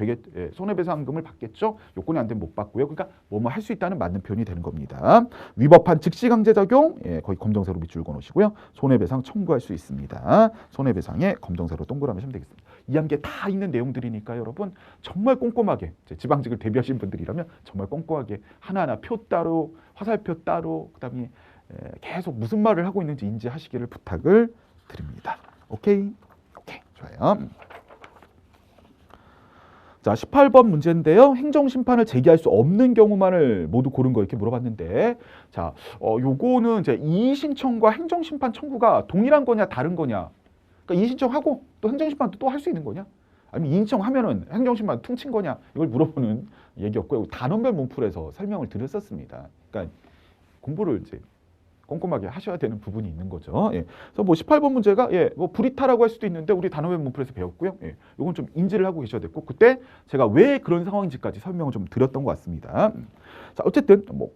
손해배상금을 받겠죠. 요건이 안 되면 못 받고요. 그러니까 뭐뭐 할 수 있다는 맞는 표현이 되는 겁니다. 위법한 직시강제작용 거의 검정색으로 밑줄 그어놓으시고요. 손해배상 청구할 수 있습니다. 손해배상에 검정색으로 동그라미 하시면 되겠습니다. 이 함께 다 있는 내용들이니까 여러분 정말 꼼꼼하게 지방직을 대비하신 분들이라면 정말 꼼꼼하게 하나하나 표 따로 화살표 따로 그다음에 계속 무슨 말을 하고 있는지 인지하시기를 부탁을 드립니다. 오케이? 좋아요. 자, 18번 문제인데요. 행정심판을 제기할 수 없는 경우만을 모두 고른 거 이렇게 물어봤는데 자, 요거는 이제 이의신청과 행정심판 청구가 동일한 거냐 다른 거냐. 그러니까 이의신청하고 또 행정심판도 또 할 수 있는 거냐. 아니면 2인칭 하면은 행정심판 퉁친 거냐 이걸 물어보는 얘기였고요. 단원별 문풀에서 설명을 드렸었습니다. 그러니까 공부를 이제 꼼꼼하게 하셔야 되는 부분이 있는 거죠. 예. 그래서 뭐 18번 문제가 뭐 불이타라고 할 수도 있는데 우리 단원별 문풀에서 배웠고요. 예. 이건 좀 인지를 하고 계셔야 됐고 그때 제가 왜 그런 상황인지까지 설명을 좀 드렸던 것 같습니다. 자, 어쨌든 뭐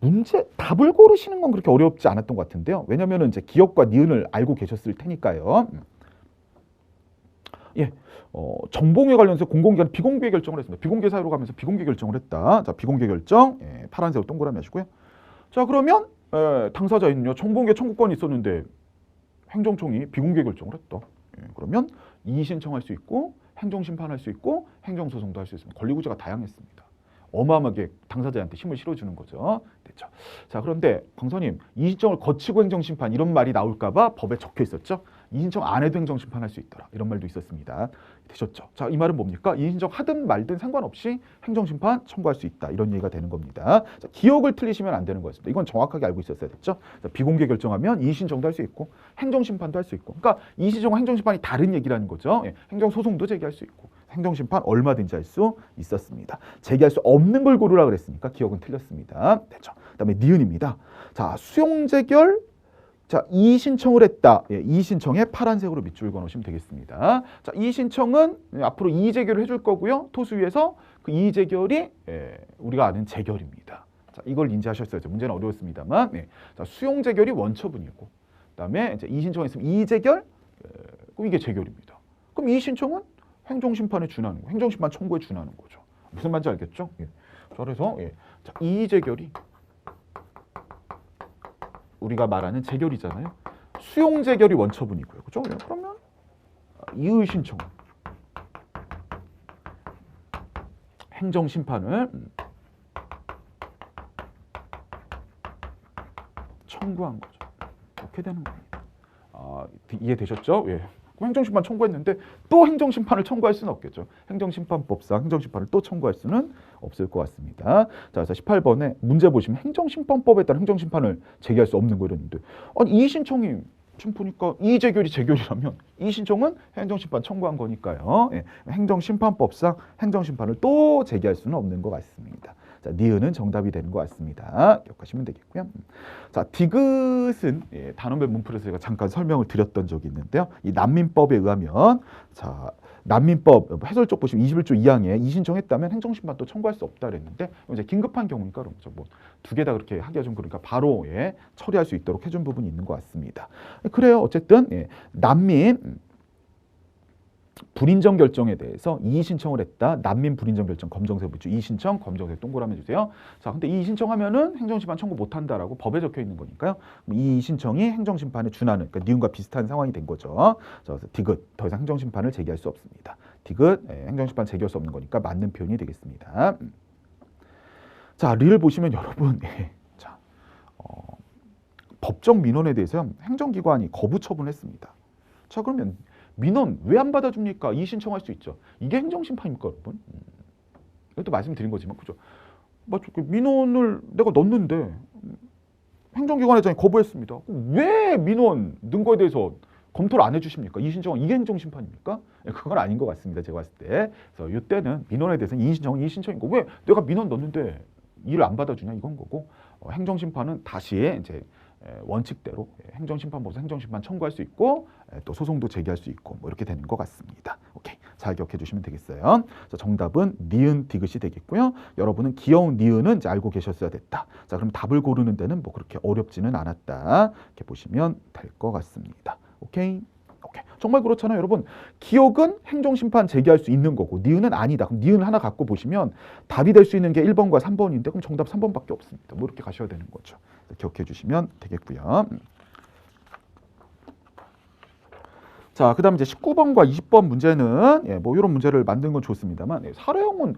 문제 답을 고르시는 건 그렇게 어렵지 않았던 것 같은데요. 왜냐면은 이제 기억과 니은을 알고 계셨을 테니까요. 예. 정봉에 관련해서 공공기관 비공개 결정을 했습니다. 비공개 사유로 가면서 비공개 결정을 했다. 자, 비공개 결정. 예, 파란색으로 동그라미 하시고요. 자, 그러면 당사자는요. 정봉계 청구권이 있었는데 행정청이 비공개 결정을 했다. 예, 그러면 이의 신청할 수 있고 행정심판할 수 있고 행정소송도 할 수 있습니다. 권리구조가 다양했습니다. 어마어마하게 당사자한테 힘을 실어주는 거죠. 됐죠. 자, 그런데 강사님 이의 신청을 거치고 행정심판 이런 말이 나올까 봐 법에 적혀 있었죠. 이의 신청 안 해도 행정심판할 수 있더라. 이런 말도 있었습니다. 되셨죠? 자, 이 말은 뭡니까? 이의 신청 하든 말든 상관없이 행정심판 청구할 수 있다. 이런 얘기가 되는 겁니다. 자, 기억을 틀리시면 안 되는 거였습니다. 이건 정확하게 알고 있었어야 됐죠. 자, 비공개 결정하면 이의 신청도 할 수 있고 행정심판도 할 수 있고 그러니까 이의 신청과 행정심판이 다른 얘기라는 거죠. 예, 행정소송도 제기할 수 있고 행정심판 얼마든지 할 수 있었습니다. 제기할 수 없는 걸 고르라 그랬으니까 기억은 틀렸습니다. 됐죠. 그다음에 니은입니다. 자, 수용재결 자, 이의 신청을 했다. 예, 이의 신청에 파란색으로 밑줄 그어놓으시면 되겠습니다. 자, 이의 신청은 앞으로 이의 재결을 해줄 거고요. 토수위에서 그 이의 재결이 우리가 아는 재결입니다. 자, 이걸 인지하셨어야죠. 문제는 어려웠습니다만. 예. 자, 수용 재결이 원처분이고, 그다음에 이제 이의 신청했으면 이의 재결, 그럼 이게 재결입니다. 그럼 이의 신청은 행정심판에 준하는 거, 행정심판 청구에 준하는 거죠. 무슨 말인지 알겠죠? 예. 자, 그래서 자, 이의 재결이 우리가 말하는 재결이잖아요. 수용 재결이 원처분이고요. 그죠? 그러면 이의 신청 행정심판을 청구한 거죠. 이렇게 되는 겁니다. 이해되셨죠? 예. 행정심판 청구했는데 또 행정심판을 청구할 수는 없겠죠. 행정심판법상 행정심판을 또 청구할 수는 없을 것 같습니다. 자, 18번에 문제 보시면 행정심판법에 따라 행정심판을 제기할 수 없는 거 이랬는데 아니 이의 신청이 지금 보니까 이의 재결이 재결이라면 이의 신청은 행정심판 청구한 거니까요. 예. 행정심판법상 행정심판을 또 제기할 수는 없는 것 같습니다. 자, 니은은 정답이 되는 것 같습니다. 기억하시면 되겠고요. 자, 디귿은 단원별 문풀에서 제가 잠깐 설명을 드렸던 적이 있는데요. 이 난민법에 의하면 자, 난민법 해설 쪽 보시면 21조 2항에 이의 신청했다면 행정심판도 청구할 수 없다 그랬는데 이제 긴급한 경우니까 그렇죠. 뭐 두 개 다 그렇게 하기가 좀 그러니까 바로 처리할 수 있도록 해준 부분이 있는 것 같습니다. 그래요. 어쨌든 난민 불인정 결정에 대해서 이의 신청을 했다. 난민 불인정 결정 검정색 붙이고 이의 신청 검정색 동그라미 주세요. 자, 근데 이의 신청하면은 행정심판 청구 못 한다라고 법에 적혀 있는 거니까요. 이의 신청이 행정심판에 준하는 그러니까 니은과 비슷한 상황이 된 거죠. 자, 그래서 디귿 더 이상 행정심판을 제기할 수 없습니다. 디귿 행정심판 제기할 수 없는 거니까 맞는 표현이 되겠습니다. 자, 리를 보시면 여러분 자, 법정 민원에 대해서 행정기관이 거부 처분했습니다. 자, 그러면 민원 왜 안 받아줍니까? 이의 신청할 수 있죠. 이게 행정심판입니까, 여러분? 이것도 말씀드린 거지만, 그죠? 맞죠? 민원을 내가 넣었는데 행정기관회장이 거부했습니다. 왜 민원 넣은 거에 대해서 검토를 안 해주십니까? 이의 신청은 이게 행정심판입니까? 그건 아닌 것 같습니다. 제가 봤을 때. 그래서 이때는 민원에 대해서는 이의 신청은 이의 신청인 거고 왜 내가 민원 넣었는데 이를 안 받아주냐 이건 거고 행정심판은 다시 이제 원칙대로 행정심판법에서 행정심판 청구할 수 있고 또 소송도 제기할 수 있고 뭐 이렇게 되는 것 같습니다. 오케이, 잘 기억해 주시면 되겠어요. 자, 정답은 니은 디귿이 되겠고요. 여러분은 귀여운 니은은 이제 알고 계셨어야 됐다. 자, 그럼 답을 고르는 데는 뭐 그렇게 어렵지는 않았다. 이렇게 보시면 될 것 같습니다. 오케이. 오케이. 정말 그렇잖아요, 여러분. 기억은 행정심판 제기할 수 있는 거고 니은은 아니다. 그럼 니은 하나 갖고 보시면 답이 될 수 있는 게 1번과 3번인데 그럼 정답 3번밖에 없습니다. 뭐 이렇게 가셔야 되는 거죠. 기억해 주시면 되겠고요. 자, 그 다음 이제 19번과 20번 문제는 뭐 이런 문제를 만든 건 좋습니다만 사례형은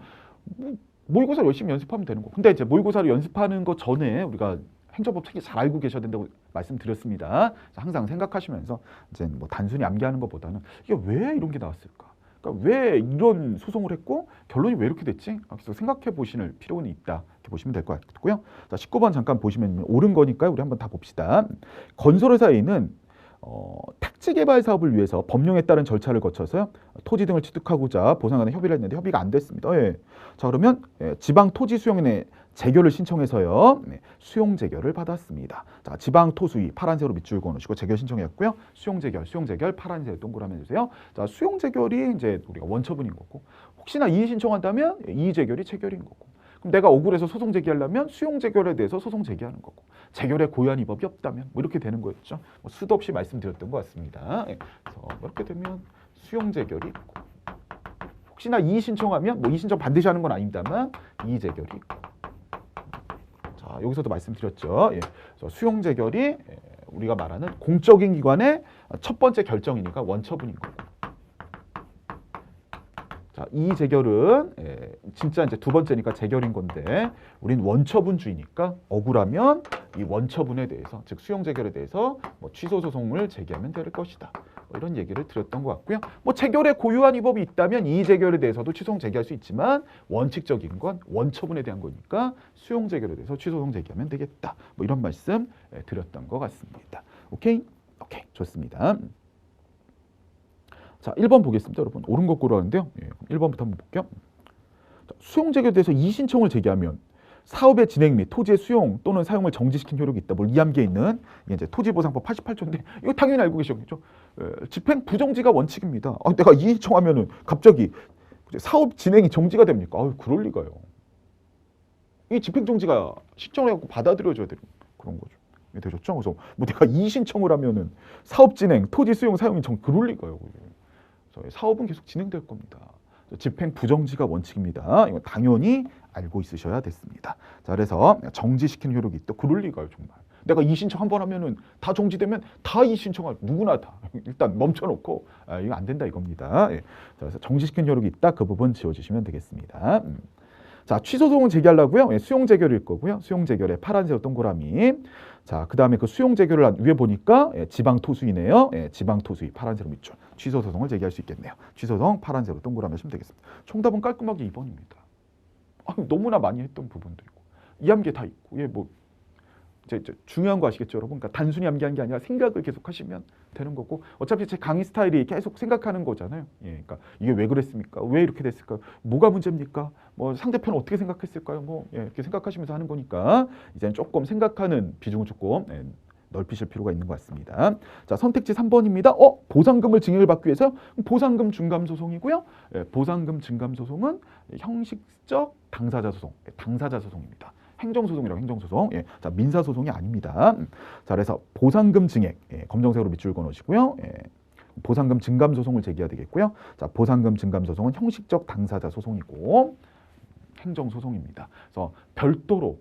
모의고사 열심히 연습하면 되는 거. 근데 이제 모의고사를 연습하는 것 전에 우리가 행정법 되게 잘 알고 계셔야 된다고 말씀드렸습니다. 항상 생각하시면서 이제 뭐 단순히 암기하는 것보다는 이게 왜 이런 게 나왔을까? 그러니까 왜 이런 소송을 했고 결론이 왜 이렇게 됐지? 그래서 생각해 보실 필요는 있다. 이렇게 보시면 될 것 같고요. 자, 19번 잠깐 보시면 옳은 거니까요. 우리 한번 다 봅시다. 건설회사 A는 택지 개발 사업을 위해서 법령에 따른 절차를 거쳐서요. 토지 등을 취득하고자 보상하는 협의를 했는데 협의가 안 됐습니다. 예. 자, 그러면 지방 토지 수용인의 재결을 신청해서요. 수용 재결을 받았습니다. 자, 지방 토수위 파란색으로 밑줄 그어놓으시고 재결 신청했고요. 수용 재결 파란색 동그라미 해주세요. 자, 수용 재결이 이제 우리가 원처분인 거고, 혹시나 이의 신청한다면 이의 재결이 체결인 거고. 그럼 내가 억울해서 소송 제기하려면 수용 재결에 대해서 소송 제기하는 거고, 재결에 고유한 위법이 없다면 뭐 이렇게 되는 거였죠. 뭐 수도 없이 말씀드렸던 것 같습니다. 그래서 이렇게 되면 수용 재결이 있고, 혹시나 이의 신청하면 뭐 이의 신청 반드시 하는 건 아닙니다만 이의 재결이 있고. 자, 여기서도 말씀드렸죠. 예. 수용 재결이 우리가 말하는 공적인 기관의 첫 번째 결정이니까 원처분인 거고. 자, 이 재결은 진짜 이제 두 번째니까 재결인 건데, 우린 원처분주의니까 억울하면 이 원처분에 대해서, 즉 수용 재결에 대해서 뭐 취소 소송을 제기하면 될 것이다. 뭐 이런 얘기를 드렸던 것 같고요. 뭐 재결에 고유한 위법이 있다면 이 재결에 대해서도 취소송 제기할 수 있지만 원칙적인 건 원처분에 대한 거니까 수용 재결에 대해서 취소송 제기하면 되겠다. 뭐 이런 말씀 드렸던 것 같습니다. 오케이? 오케이, 좋습니다. 자, 1번 보겠습니다. 여러분, 옳은 거꾸로 하는데요. 1번부터 한번 볼게요. 자, 수용 재결에 대해서 이의 신청을 제기하면 사업의 진행 및 토지의 수용 또는 사용을 정지시킨 효력이 있다. 뭘 이함기에 있는 이게 이제 토지보상법 88조인데 이거 당연히 알고 계시겠죠. 집행 부정지가 원칙입니다. 내가 이의 신청하면은 갑자기 사업 진행이 정지가 됩니까? 그럴 리가요. 이 집행 정지가 신청을 해갖고 받아들여줘야 되는 그런 거죠. 되셨죠? 그래서 뭐 내가 이의 신청을 하면은 사업 진행, 토지 수용, 사용이 그럴 리가요. 사업은 계속 진행될 겁니다. 집행 부정지가 원칙입니다. 이거 당연히 알고 있으셔야 됐습니다. 자, 그래서 정지시키는 효력이 있다. 그럴 리가요, 정말. 내가 이의 신청 한 번 하면은 다 정지되면 다 이의 신청할, 누구나 다 일단 멈춰놓고 이거 안 된다 이겁니다. 자, 그래서 정지시키는 효력이 있다. 그 부분 지워주시면 되겠습니다. 자, 취소소송을 제기하려고요. 수용 재결일 거고요. 수용 재결에 파란색 동그라미. 자, 그 다음에 그 수용 재결을 위에 보니까 지방 토수이네요. 지방 토수이 파란색으로 밑줄. 취소 소송을 제기할 수 있겠네요. 취소소송 파란색으로 동그라미 하시면 되겠습니다. 정답은 깔끔하게 2번입니다. 너무나 많이 했던 부분들이고 이함기에 다 있고, 뭐 중요한 거 아시겠죠, 여러분? 그러니까 단순히 암기한 게 아니라 생각을 계속 하시면 되는 거고, 어차피 제 강의 스타일이 계속 생각하는 거잖아요. 그러니까 이게 왜 그랬습니까? 왜 이렇게 됐을까요? 뭐가 문제입니까? 뭐 상대편은 어떻게 생각했을까요? 뭐 이렇게 생각하시면서 하는 거니까 이제는 조금 생각하는 비중을 조금 넓히실 필요가 있는 것 같습니다. 자, 선택지 3번입니다. 보상금을 증액을 받기 위해서 보상금 중감 소송이고요. 보상금 증감 소송은 형식적 당사자 소송, 당사자 소송입니다. 행정소송이라고, 행정소송. 자, 민사소송이 아닙니다. 자, 그래서 보상금 증액, 검정색으로 밑줄 그어놓으시고요. 보상금 증감 소송을 제기해야 되겠고요. 자, 보상금 증감 소송은 형식적 당사자 소송이고 행정소송입니다. 그래서 별도로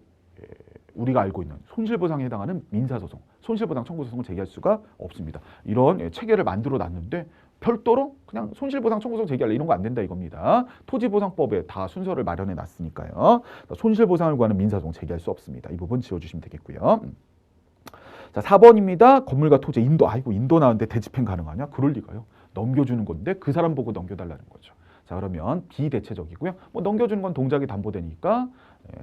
우리가 알고 있는 손실보상에 해당하는 민사소송, 손실보상 청구소송을 제기할 수가 없습니다. 이런 체계를 만들어 놨는데 별도로 그냥 손실보상 청구소송 제기할래 이런 거 안 된다 이겁니다. 토지보상법에 다 순서를 마련해 놨으니까요. 손실보상을 구하는 민사소송 제기할 수 없습니다. 이 부분 지워주시면 되겠고요. 자, 4번입니다. 건물과 토지 인도. 인도 나왔는데 대집행 가능하냐? 그럴 리가요. 넘겨주는 건데 그 사람 보고 넘겨달라는 거죠. 자, 그러면 비대체적이고요. 뭐 넘겨주는 건 동작이 담보되니까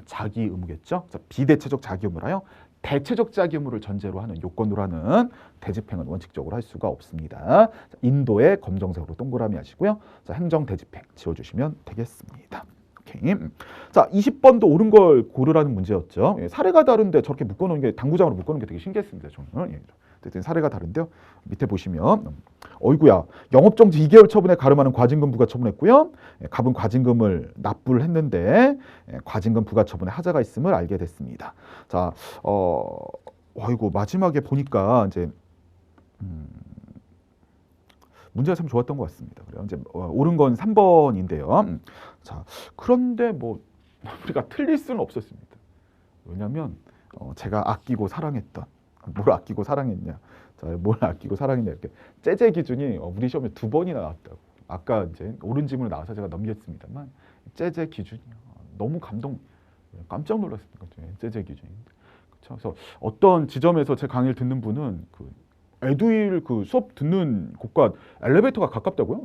자기 의무겠죠. 자, 비대체적 자기 의무라요. 대체적 자기 의무를 전제로 하는 요건으로 하는 대집행은 원칙적으로 할 수가 없습니다. 자, 인도의 검정색으로 동그라미 하시고요. 자, 행정 대집행 지워주시면 되겠습니다. 오케이. 자, 20번도 옳은 걸 고르라는 문제였죠. 사례가 다른데 저렇게 묶어놓은 게, 당구장으로 묶어놓은 게 되게 신기했습니다. 저는. 어쨌든 사례가 다른데요. 밑에 보시면 어이구야, 영업정지 2개월 처분에 가름하는 과징금 부과 처분했고요. 갑은 과징금을 납부를 했는데 과징금 부과 처분에 하자가 있음을 알게 됐습니다. 자, 어이구, 마지막에 보니까 이제 문제가 참 좋았던 것 같습니다. 그래요. 이제 옳은 건 3번인데요. 자, 그런데 뭐 우리가 틀릴 수는 없었습니다. 왜냐하면 제가 아끼고 사랑했던, 뭘 아끼고 사랑했냐? 자, 뭘 아끼고 사랑했냐? 이렇게 제재 기준이 우리 시험에 2번이나 나왔다고. 아까 이제 옳은 질문을 나와서 제가 넘겼습니다만 제재 기준이 너무 깜짝 놀랐습니다. 제재 기준이. 그래서 어떤 지점에서 제 강의를 듣는 분은 그 에듀윌 그 수업 듣는 곳과 엘리베이터가 가깝다고요?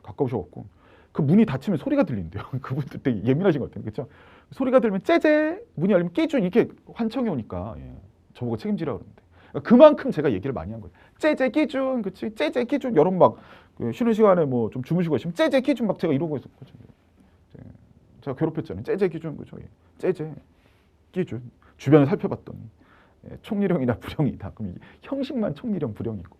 가까우셔갖고 그 문이 닫히면 소리가 들린대요. 그분들 되게 예민하신 것 같아요. 그렇죠? 소리가 들리면 째제 문이 열리면 끼준 이렇게 환청이 오니까 저보고 책임지라 그러는데 그만큼 제가 얘기를 많이 한 거예요. 제재 기준, 그치? 제재 기준. 여러분 막 쉬는 시간에 뭐 좀 주무시고 계시면 제재 기준 막 제가 이러고 있었거든요. 제가 괴롭혔잖아요. 제재 기준, 그죠? 제재 기준. 주변을 살펴봤더니 총리령이나 부령이다. 그럼 이게 형식만 총리령 부령이고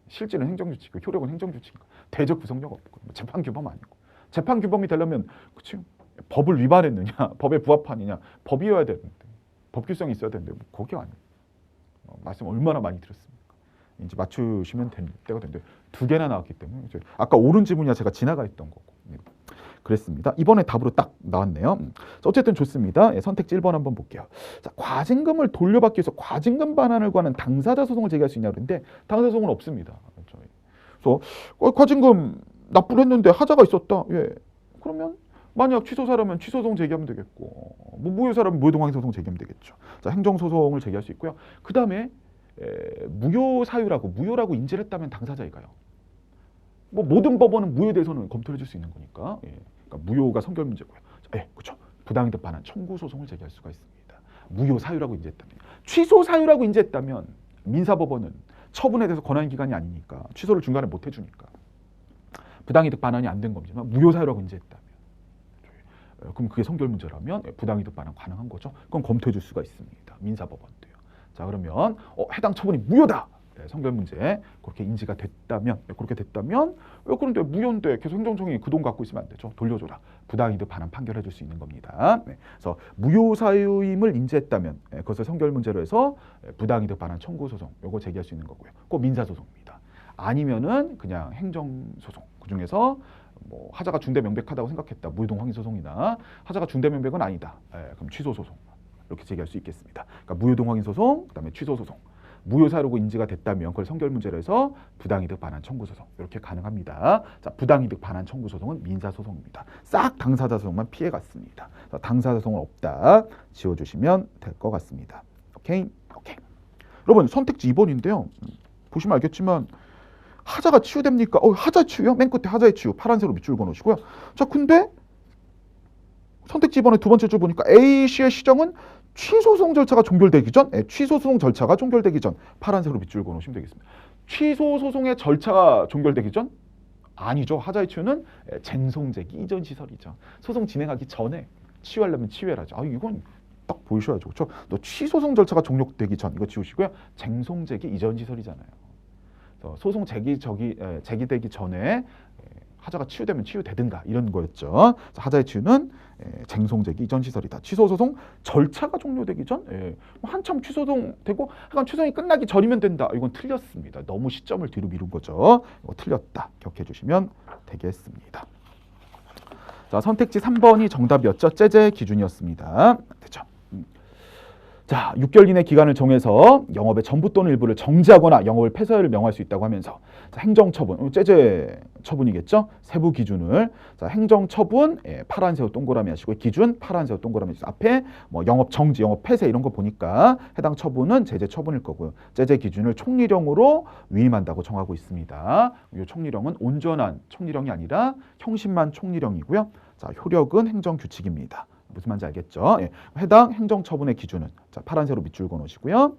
실질은 행정규칙이고 효력은 행정규칙이고 대적 구성력 없고 재판규범 아니고 재판규범이 되려면 그치? 법을 위반했느냐, 법에 부합하느냐, 법이어야 되는데 법규성이 있어야 되는데 뭐 그게 아니에요. 말씀 얼마나 많이 드렸습니까? 이제 맞추시면 될 때가 됐는데 2개나 나왔기 때문에 이제 아까 옳은 지문이야 제가 지나가 있던 거고 그랬습니다. 이번에 답으로 딱 나왔네요. 어쨌든 좋습니다. 선택지 1번 한번 볼게요. 자, 과징금을 돌려받기 위해서 과징금 반환을 구하는 당사자 소송을 제기할 수 있냐 그런데 당사자 소송은 없습니다. 그래서 과징금 납부를 했는데 하자가 있었다. 예. 그러면 만약 취소사라면 취소소송 제기하면 되겠고 뭐 무효사라면 무효동항소송 제기하면 되겠죠. 자, 행정소송을 제기할 수 있고요. 그 다음에 무효라고 인지를 했다면 당사자이가요. 뭐 모든 법원은 무효에 대해서는 검토를 해줄 수 있는 거니까, 그러니까 무효가 선결 문제고요. 그렇죠. 부당이득 반환 청구 소송을 제기할 수가 있습니다. 무효 사유라고 인지했다면, 취소 사유라고 인지했다면 민사법원은 처분에 대해서 권한 기관이 아니니까 취소를 중간에 못 해주니까 부당이득 반환이 안 된 겁니다만 무효 사유라고 인지했다면, 그럼 그게 선결 문제라면 부당이득 반환 가능한 거죠. 그건 검토해줄 수가 있습니다. 민사법원도요. 자, 그러면 해당 처분이 무효다. 선결 문제 그렇게 인지가 됐다면, 그렇게 됐다면 그런데 무효인데 계속 행정청이 그 돈 갖고 있으면 안 되죠. 돌려줘라. 부당이득 반환 판결해 줄 수 있는 겁니다. 그래서 무효 사유임을 인지했다면 그것을 선결 문제로 해서 부당이득 반환 청구 소송 요거 제기할 수 있는 거고요. 꼭 민사 소송입니다. 아니면은 그냥 행정 소송 그 중에서 뭐 하자가 중대명백하다고 생각했다. 무효동항의 소송이나 하자가 중대명백은 아니다. 그럼 취소 소송 이렇게 제기할 수 있겠습니다. 그러니까 무효동항의 소송, 그다음에 취소 소송. 무효 사유로 인지가 됐다면 그걸 선결 문제로 해서 부당이득 반환 청구 소송 이렇게 가능합니다. 자, 부당이득 반환 청구 소송은 민사 소송입니다. 싹 당사자 소송만 피해 갔습니다. 당사자 소송은 없다. 지워주시면 될 것 같습니다. 오케이. 여러분 선택지 2번인데요. 보시면 알겠지만 하자가 치유됩니까? 하자 치유요? 맨 끝에 하자의 치유 파란색으로 밑줄 그어놓으시고요. 자, 근데 선택지 2번의 두 번째 줄 보니까 A씨의 시정은 취소소송 절차가 종결되기 전, 취소소송 절차가 종결되기 전 파란색으로 밑줄 그어놓으시면 되겠습니다. 취소소송의 절차가 종결되기 전? 아니죠. 하자의 치유는 쟁송제기 이전 시설이죠. 소송 진행하기 전에 치유하려면 치유해라죠. 이건 딱 보이셔야죠. 그렇죠? 또 취소소송 절차가 종료되기 전 이거 지우시고요. 쟁송제기 이전 시설이잖아요. 그래서 소송 제기되기 전에 하자가 치유되면 치유되든가 이런 거였죠. 하자의 치유는 쟁송제기 이전 시설이다. 취소소송 절차가 종료되기 전 한참 취소소송 되고 약간 취소송이 끝나기 전이면 된다. 이건 틀렸습니다. 너무 시점을 뒤로 미룬 거죠. 이거 틀렸다. 기억해 주시면 되겠습니다. 자, 선택지 3번이 정답이었죠. 제재 기준이었습니다. 됐죠. 자, 6개월 이내 기간을 정해서 영업의 전부 또는 일부를 정지하거나 영업을 폐쇄를 명할 수 있다고 하면서 자, 행정처분, 제재 처분이겠죠? 세부 기준을 자, 행정처분 파란색 동그라미 하시고 기준 파란색 동그라미 하시고 앞에 뭐 영업 정지, 영업 폐쇄 이런 거 보니까 해당 처분은 제재 처분일 거고요. 제재 기준을 총리령으로 위임한다고 정하고 있습니다. 이 총리령은 온전한 총리령이 아니라 형식만 총리령이고요. 자, 효력은 행정규칙입니다. 무슨 말인지 알겠죠? 해당 행정처분의 기준은 자, 파란색으로 밑줄 그어놓으시고요.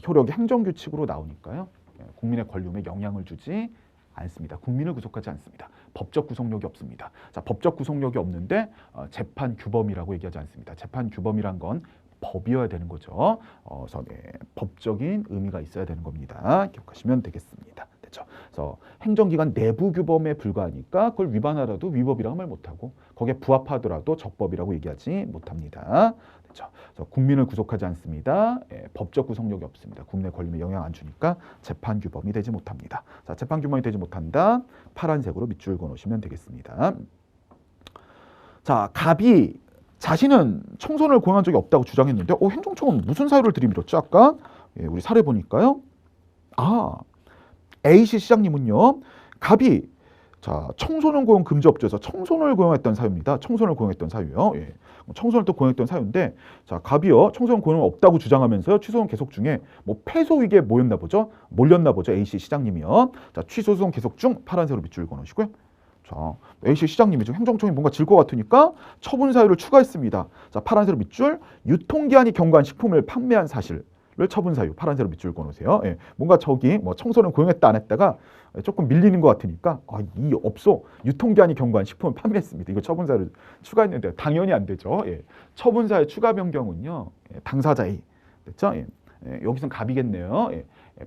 효력이 행정규칙으로 나오니까요. 국민의 권리에 영향을 주지 않습니다. 국민을 구속하지 않습니다. 법적 구속력이 없습니다. 자, 법적 구속력이 없는데 재판 규범이라고 얘기하지 않습니다. 재판 규범이란 건 법이어야 되는 거죠. 그래서 법적인 의미가 있어야 되는 겁니다. 기억하시면 되겠습니다. 됐죠? 그래서 행정기관 내부 규범에 불과하니까 그걸 위반하더라도 위법이라고 말 못하고 거기에 부합하더라도 적법이라고 얘기하지 못합니다. 됐죠? 그래서 국민을 구속하지 않습니다. 법적 구속력이 없습니다. 국민의 권리에 영향 안 주니까 재판 규범이 되지 못합니다. 자, 재판 규범이 되지 못한다. 파란색으로 밑줄 그어놓으시면 되겠습니다. 자, 갑이 자신은 청손을 고용한 적이 없다고 주장했는데 행정청은 무슨 사유를 들이밀었죠? 아까 우리 사례 보니까요. A씨 시장님은요. 갑이 자, 청소년 고용 금지업조에서 청소년을 고용했던 사유입니다. 청소년을 고용했던 사유요. 청소년을 또 고용했던 사유인데 자, 갑이요. 청소년 고용 없다고 주장하면서요. 취소소송 계속 중에 뭐 패소 위기에 몰렸나 보죠. A씨 시장님이요. 자, 취소소송 계속 중 파란색으로 밑줄 그어놓으시고요. 자, A씨 시장님이 좀 행정청이 뭔가 질 것 같으니까 처분 사유를 추가했습니다. 자, 파란색으로 밑줄 유통기한이 경과한 식품을 판매한 사실을 처분 사유 파란색으로 밑줄 그어놓으세요. 예, 뭔가 저기 뭐 청소는 고용했다 안 했다가 조금 밀리는 것 같으니까 이 업소 유통기한이 경과한 식품을 판매했습니다. 이거 처분 사유를 추가했는데 당연히 안 되죠. 예, 처분 사유 추가 변경은요 당사자의 됐죠? 여기선 갑이겠네요.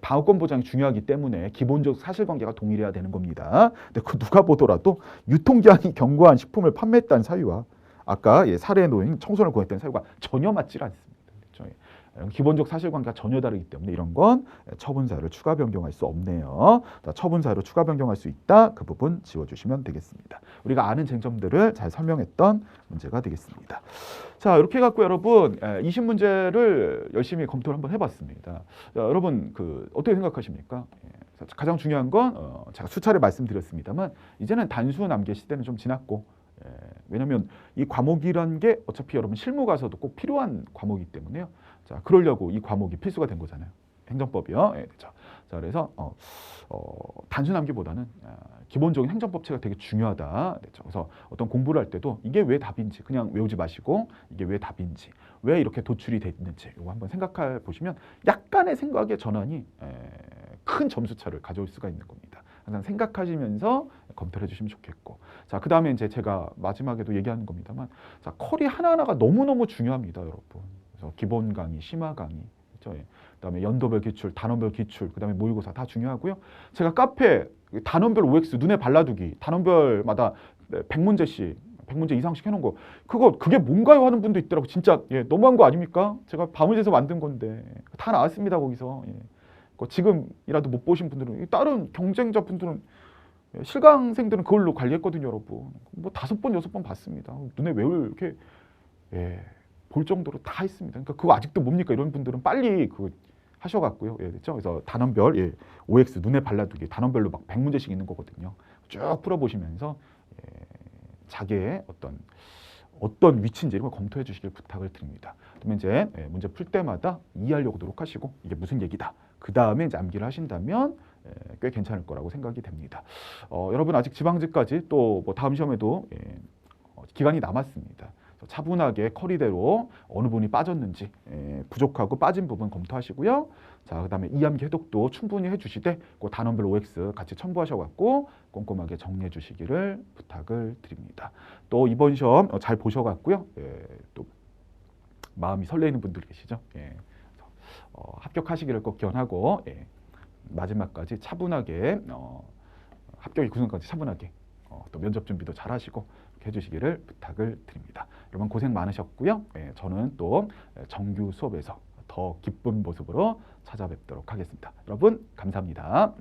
방어권 보장이 중요하기 때문에 기본적 사실관계가 동일해야 되는 겁니다. 근데 그 누가 보더라도 유통기한이 경과한 식품을 판매했다는 사유와 아까 사례에 놓인 청소년을 고했다는 사유가 전혀 맞질 않습니다. 그렇죠? 기본적 사실관계가 전혀 다르기 때문에 이런 건 처분 사유를 추가 변경할 수 없네요. 처분 사유를 추가 변경할 수 있다. 그 부분 지워주시면 되겠습니다. 우리가 아는 쟁점들을 잘 설명했던 문제가 되겠습니다. 자, 이렇게 해갖고 여러분 20문제를 열심히 검토를 한번 해봤습니다. 자, 여러분 어떻게 생각하십니까? 가장 중요한 건 제가 수차례 말씀드렸습니다만 이제는 단수 남계 시대는 좀 지났고 왜냐하면 이 과목이란 게 어차피 여러분 실무 가서도 꼭 필요한 과목이기 때문에요. 자, 그러려고 이 과목이 필수가 된 거잖아요. 행정법이요. 자, 그래서 단수 남기보다는 기본적인 행정법체가 되게 중요하다. 그래서 어떤 공부를 할 때도 이게 왜 답인지 그냥 외우지 마시고 이게 왜 답인지 왜 이렇게 도출이 돼 있는지 이거 한번 생각해 보시면 약간의 생각의 전환이 큰 점수 차를 가져올 수가 있는 겁니다. 항상 생각하시면서 검토를 해주시면 좋겠고, 자, 그 다음에 이제 제가 마지막에도 얘기하는 겁니다만, 자, 컬이 하나하나가 너무너무 중요합니다, 여러분. 그래서 기본 강의, 심화 강의, 그렇죠? 그다음에 연도별 기출, 단원별 기출, 그다음에 모의고사 다 중요하고요. 제가 카페 단원별 OX 눈에 발라두기, 단원별마다 100문제씩, 100문제 이상씩 해놓은 거, 그게 뭔가요 하는 분도 있더라고. 진짜 너무한 거 아닙니까? 제가 밤을 새서 만든 건데 다 나왔습니다 거기서. 지금이라도 못 보신 분들은 다른 경쟁자 분들은 실강생들은 그걸로 관리했거든요, 여러분. 뭐 5번, 6번 봤습니다. 눈에 외울 이렇게 볼 정도로 다 했습니다. 그러니까 그거 아직도 뭡니까? 이런 분들은 빨리 그거 하셔갖고요. 됐죠? 그래서 단원별 OX 눈에 발라두기 단원별로 막 100문제씩 있는 거거든요. 쭉 풀어보시면서 자기의 어떤 위치인지 이런 걸 검토해 주시길 부탁을 드립니다. 그러면 이제 문제 풀 때마다 이해하려고 노력하시고 이게 무슨 얘기다. 그 다음에 이제 암기를 하신다면 꽤 괜찮을 거라고 생각이 됩니다. 여러분 아직 지방직까지 또 뭐 다음 시험에도 기간이 남았습니다. 차분하게 커리대로 어느 부분이 빠졌는지 부족하고 빠진 부분 검토하시고요. 자, 그다음에 이암기 해독도 충분히 해주시되 그 단원별 OX 같이 첨부하셔갖고 꼼꼼하게 정리해 주시기를 부탁을 드립니다. 또 이번 시험 잘 보셔갖고요. 또 마음이 설레이는 분들 계시죠? 합격하시기를 꼭 기원하고 마지막까지 차분하게 합격의 구성까지 차분하게 또 면접 준비도 잘 하시고 해주시기를 부탁을 드립니다. 여러분 고생 많으셨고요. 저는 또 정규 수업에서 더 기쁜 모습으로 찾아뵙도록 하겠습니다. 여러분 감사합니다.